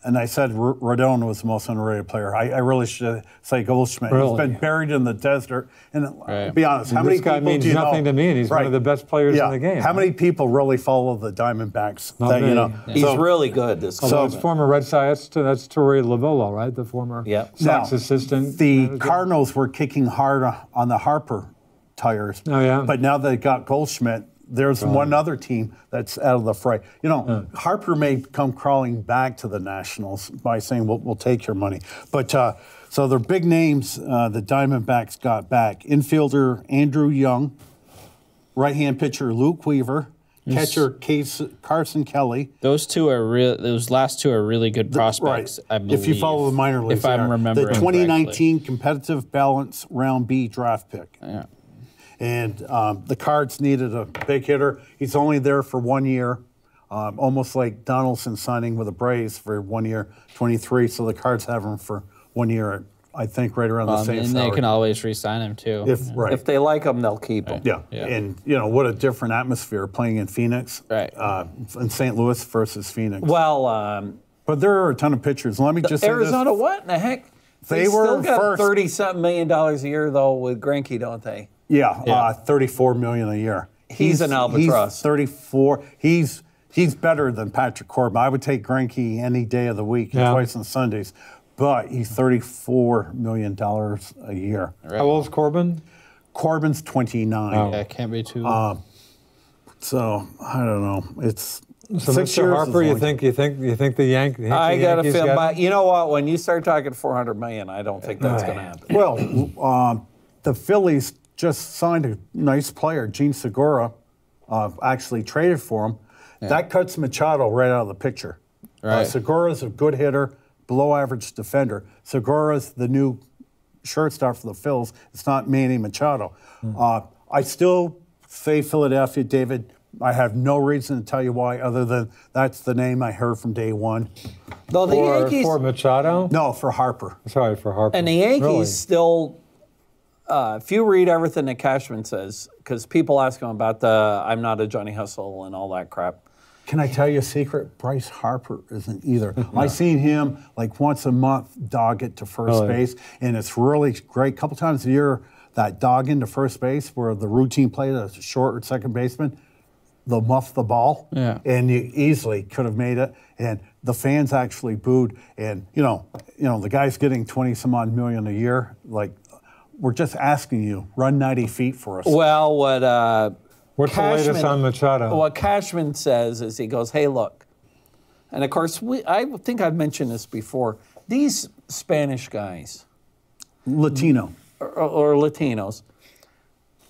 and I said Rodon was the most underrated player. I really should say Goldschmidt. Really? He's been buried in the desert. And to be honest, how This many guy people means do you know? nothing to me, and he's one of the best players in the game. How many people really follow the Diamondbacks? Not That, many. you know, Yeah. He's really good, this guy. So it's former Red Sox. That's Torrey Lovullo, right? The former Yep. Sox Now, assistant. The Cardinals were kicking hard on the Harper tires. Oh, yeah. But now they got Goldschmidt. There's one other team that's out of the fray. You know, Harper may come crawling back to the Nationals by saying, we'll take your money. But so they're big names the Diamondbacks got back. Infielder Andrew Young, right-hand pitcher Luke Weaver, catcher Carson Kelly. Those last two are really good prospects. Right. I believe, if you follow the minor leagues, if I'm remembering the 2019 correctly. competitive balance round B draft pick. Yeah. And the Cards needed a big hitter. He's only there for 1 year, almost like Donaldson signing with the Braves for 1 year, 23. So the Cards have him for 1 year at, I think, right around the same And salary. they can always re-sign him too. If they like him, they'll keep him. Yeah. And, you know, what a different atmosphere playing in Phoenix. Right. In St. Louis versus Phoenix. Well, But there are a ton of pitchers. Let me just say Arizona, this. what in the heck? They still were got first. $30-something million a year, though, with Greinke, don't they? Yeah, $34 million a year. He's an albatross. He's 34. He's better than Patrick Corbin. I would take Greinke any day of the week, and twice on Sundays. But he's $34 million a year. How old's Corbin? Corbin's 29. Oh. Yeah, it can't be too. So I don't know. It's So 6 Mr. years. Harper, is you long. think the Yankees? I got to Yankees feel, got but you know what? When you start talking $400 million, I don't think that's going to happen. Well, the Phillies just signed a nice player, Gene Segura, actually traded for him. Yeah. That cuts Machado right out of the picture. Right. Segura's a good hitter, below-average defender. Segura's the new shortstop for the Phils. It's not Manny Machado. I still say Philadelphia, David. I have no reason to tell you why other than that's the name I heard from day one. Though the Yankees, for Machado? No, for Harper. Sorry, for Harper. and the Yankees Really? still, if you read everything that Cashman says, because people ask him about the I'm not a Johnny Hustle and all that crap. Can I tell you a secret? Bryce Harper isn't either. I seen him like once a month dog it to first base, and it's really great. A couple times a year, that dog into first base where the routine play, the short or second baseman, they'll muff the ball, and you easily could have made it. And the fans actually booed. And you know, the guy's getting 20-some-odd million a year. Like, we're just asking you, run 90 feet for us. Well, What's the latest on Machado? What Cashman says is he goes, hey, look. And, of course, I think I've mentioned this before. These Spanish guys. Latino. Or Latinos,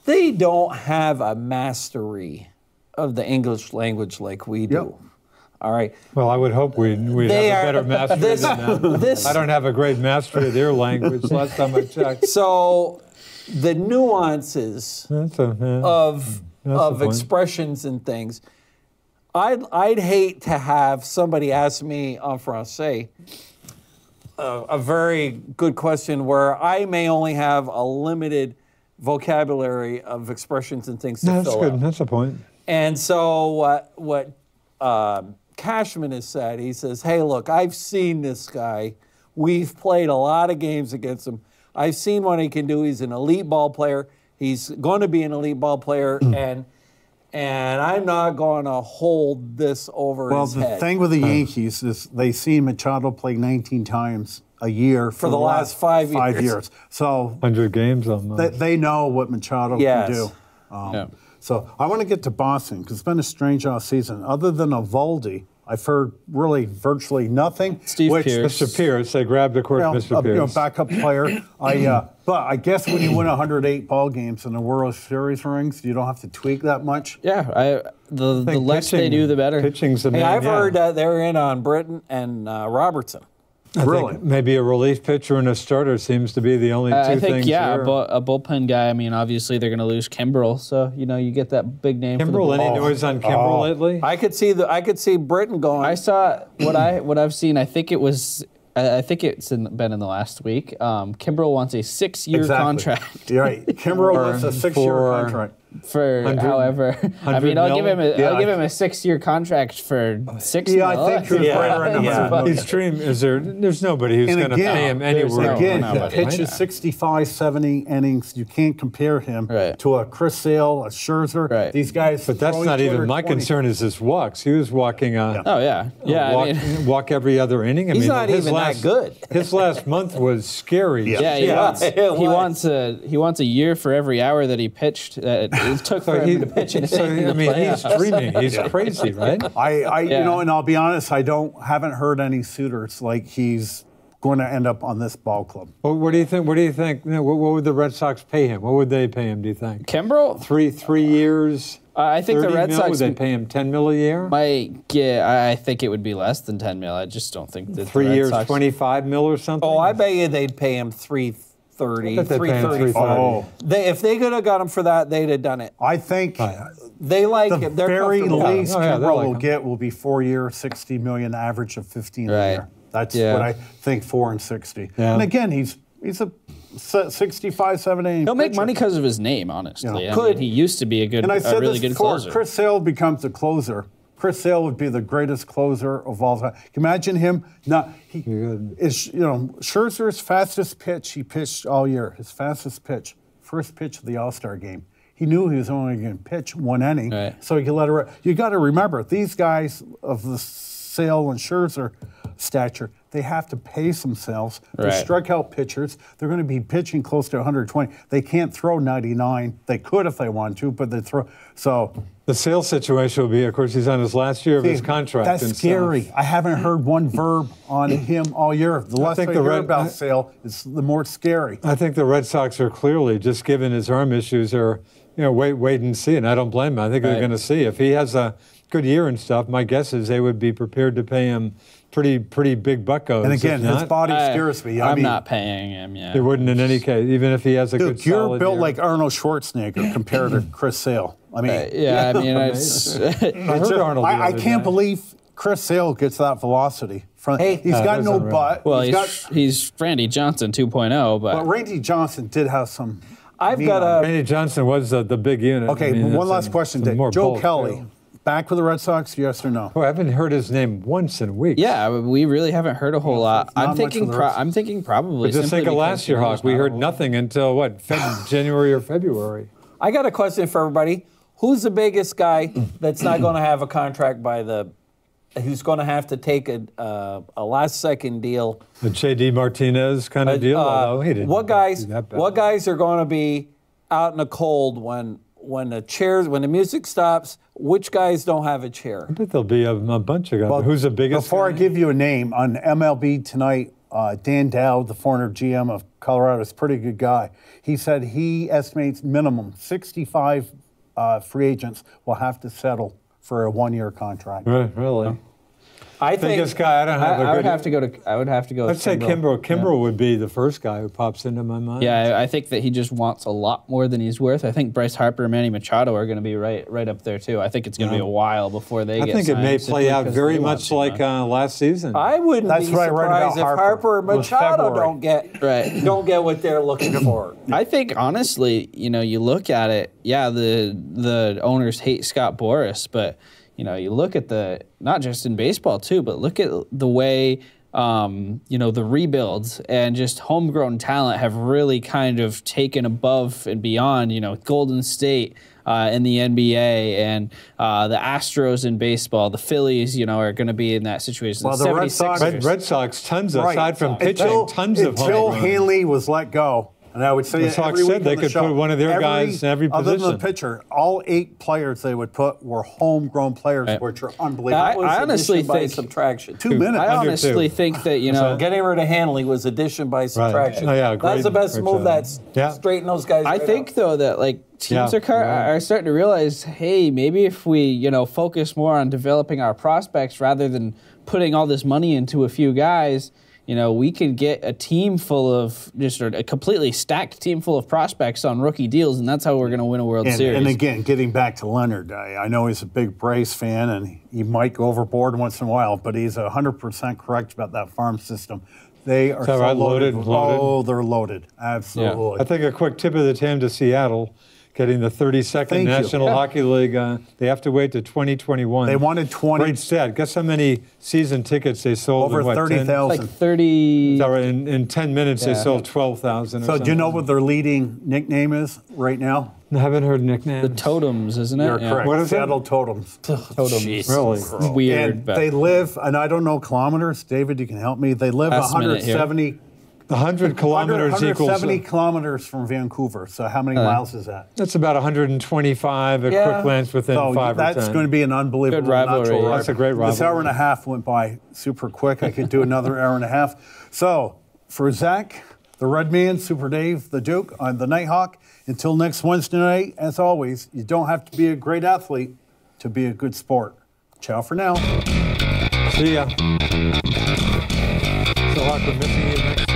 they don't have a mastery of the English language like we do. Yep. All right. Well, I would hope we'd have a better mastery than them. I don't have a great mastery of their language last time I checked. So the nuances of expressions and things, I'd hate to have somebody ask me en français a very good question where I may only have a limited vocabulary of expressions and things to No, that's fill good. out. That's the point. And so what Cashman has said, he says, hey, look, I've seen this guy. We've played a lot of games against him. I've seen what he can do. He's an elite ball player. He's going to be an elite ball player, and I'm not going to hold this over his head. Well, the thing with the Yankees is they see Machado play 19 times a year for the last 5 years. So 100 games almost. they know what Machado can do. So I want to get to Boston because it's been a strange off season. Other than Eovaldi, I've heard really virtually nothing. Steve Pearce. Mr. Pierce, they grabbed, of course, Mr. Pierce. Backup player. But I guess when you win 108 ball games in the World Series rings, you don't have to tweak that much. Yeah, the less they do, the better. Pitching's the Hey, man. I've heard that they're in on Britton and Robertson. I think maybe a relief pitcher and a starter seems to be the only two I think, things there. a bullpen guy. I mean, obviously they're going to lose Kimbrel, so you get that big name. Kimbrel, for the any bullpen. noise on Kimbrel lately? I could see Britton going. I saw what I've seen. I think it's been in the last week. Kimbrel wants a 6-year contract. You're right. Kimbrel wants a 6-year contract. for 100 however. I mean, I'll give him a Yeah, I'll give him a 6-year contract for 6 Yeah, mil. I think he was right around the His dream is there's nobody who's And going to again, pay him there's anywhere. no- Again, no, he but- pitches 65, 70 innings. You can't compare him Right. to a Chris Sale, a Scherzer. Right. These guys. But that's throwing not even my 220. concern. Is his walks? He was walking. Oh yeah, yeah. walk, I mean, walk every other inning. I He's mean, not his even that last, good. His last month was scary. Yeah. yeah. He Yeah, wants it he was. wants a year for every hour that he pitched. It took for him to pitch in so, the I mean, he's playoffs. dreaming. He's crazy, right? I Yeah. you know, and I'll be honest, haven't heard any suitors like he's going to end up on this ball club. Well, what do you think? What do you think? What would the Red Sox pay him? What would they pay him? Do you think? Kimbrel, 3 years. I think the 30 Red mil? Sox Would they pay him 10 mil a year? might get. I think it would be less than 10 mil. I just don't think that 3 the Red years, Sox, 25 mil or something. Oh, I bet you they'd pay him 330, I bet they'd pay him 335. Oh. If they could have got him for that, they'd have done it. I think They like the him. They're very comfortable. least Oh, yeah, they Kimbrel like will him. get will be 4 years, 60 million, average of 15 a Right. year. That's Yeah. what I think, 4 and 60. Yeah. And again, he's a 65, 70. he'll make pitcher. mone because of his name. Honestly, Yeah. I Could- mean, he used to be a And I said really this good before, closer. Chris Sale becomes a closer. Chris Sale would be the greatest closer of all time. Can you imagine him? Scherzer's fastest pitch he pitched all year. His fastest pitch, first pitch of the All-Star game. He knew he was only going to pitch 1 inning, Right. so he could let it. You got to remember, these guys of the Sale and Scherzer stature, they have to pace themselves. They're Right. strikeout pitchers. They're going to be pitching close to 120. They can't throw 99. They could if they want to, but they throw. So The sales situation will be, of course, he's on his last year of his contract. that's and scary. stuff. I haven't heard one verb on him all year. The less I think hear the Red- about Sale, it's the more scary. I think the Red Sox are clearly, just given his arm issues, are wait and see, and I don't blame him. I think they're Right. going to see if he has a good year and stuff. My guess is they would be prepared to pay him pretty big buckos. And again, if his not, body scares me. I'm mean, not paying him. Yeah, they wouldn't in any case, even if he has a good Dude, you're solid built year. like Arnold Schwarzenegger compared to Chris Sale. I mean, yeah. I mean, it's I heard Arnold the I other can't day. believe Chris Sale gets that velocity. Hey, He's got that's no unreal. butt. well, he's he's Randy Johnson 2.0, but but Randy Johnson did have some. I've meat got on a. Randy Johnson was the big unit. Okay, I mean, one that's last some- question, some Dave. more Joe bulk, Kelly, too. back with the Red Sox, yes or no? Oh, I haven't heard his name once in weeks. yeah, we really haven't heard a whole lot. not I'm much thinking. for the Reds. I'm thinking probably. But just simply think of because last year, there's Hawk. We not a heard whole- nothing until what, January or February. I got a question for everybody. Who's the biggest guy that's not going to have a contract by the? Who's going to have to take a last-second deal? The J.D. Martinez kind of deal, although he didn't What guys? do that bad. What guys are going to be out in the cold when the music stops? Which guys don't have a chair? I bet there'll be a bunch of guys. Who's the biggest? Before I guy? give you a name, on MLB Tonight, Dan Dowd, the former GM of Colorado, is a pretty good guy. He said he estimates minimum 65 free agents will have to settle for a 1-year contract. Really? I think. Biggest guy, I don't have a I good. would have to go to. I would have to go. I'd say Kimbrel. Kimbrel would be the first guy who pops into my mind. Yeah, I think that he just wants a lot more than he's worth. I think Bryce Harper and Manny Machado are going to be right up there too. I think it's going to be a while before they I get think it signed may simply play out because very they want much too like last season. I wouldn't That's be what I read about surprised if Harper. Harper and It was Machado February. don't get what they're looking for. I think honestly, you look at it. Yeah, the owners hate Scott Boras, but you look at not just in baseball too, but look at the way the rebuilds and just homegrown talent have really kind of taken above and beyond. Golden State in the NBA and the Astros in baseball. The Phillies, are going to be in that situation. Well, the Red Sox- 76ers. Red Sox, tons Right. aside from pitching, tons of until home runs. Hanley was let go. And I would say The that Sox every said week they on the could show, put one of their guys in every Other than the position. pitcher, all 8 players they would put were homegrown players, Right. which are unbelievable. That was I honestly addition by think- subtraction. 2 minutes. I Under honestly two. think that Getting rid of Hanley was addition by subtraction. Oh, yeah, That's the great- best great move. job. That's Yeah. straighten those guys. I right think out. though that teams are starting to realize, hey, maybe if we focus more on developing our prospects rather than putting all this money into a few guys, we can get a team full of a completely stacked team full of prospects on rookie deals, and that's how we're going to win a World Series. And again, getting back to Leonard, I know he's a big Braves fan, and he might go overboard once in a while, but he's 100% correct about that farm system. They are that so right? loaded. Loaded? Oh, they're loaded. Absolutely. I think a quick tip of the tail to Seattle. getting the 32nd Thank you. National Hockey League. They have to wait to 2021. They wanted 20. Great stat. Guess how many season tickets they sold? Over in, what, 30,000. Like 30. In 10 minutes, they Yeah. sold 12,000. So do you know what their leading nickname is right now? I haven't heard nicknames. The Totems, isn't it? You're Yeah. correct. What is it? Seattle Totems. Totems. Really? Weird, And but they live, and I don't know kilometers. David, you can help me. They live Estimate it here. 170 100 kilometers 170 equals. kilometers from Vancouver. So how many miles is that? That's about 125 at Yeah. quick glance within So 5 or 10. that's going to be an unbelievable Good rivalry, natural yeah. rivalry. That's a great This hour rivalry. and a half went by super quick. I could do another hour and a half. So for Zach, the Red Man, Super Dave, the Duke, I'm the Nighthawk. Until next Wednesday night, as always, you don't have to be a great athlete to be a good sport. Ciao for now. See ya. So, Hawk, we're missing you next week.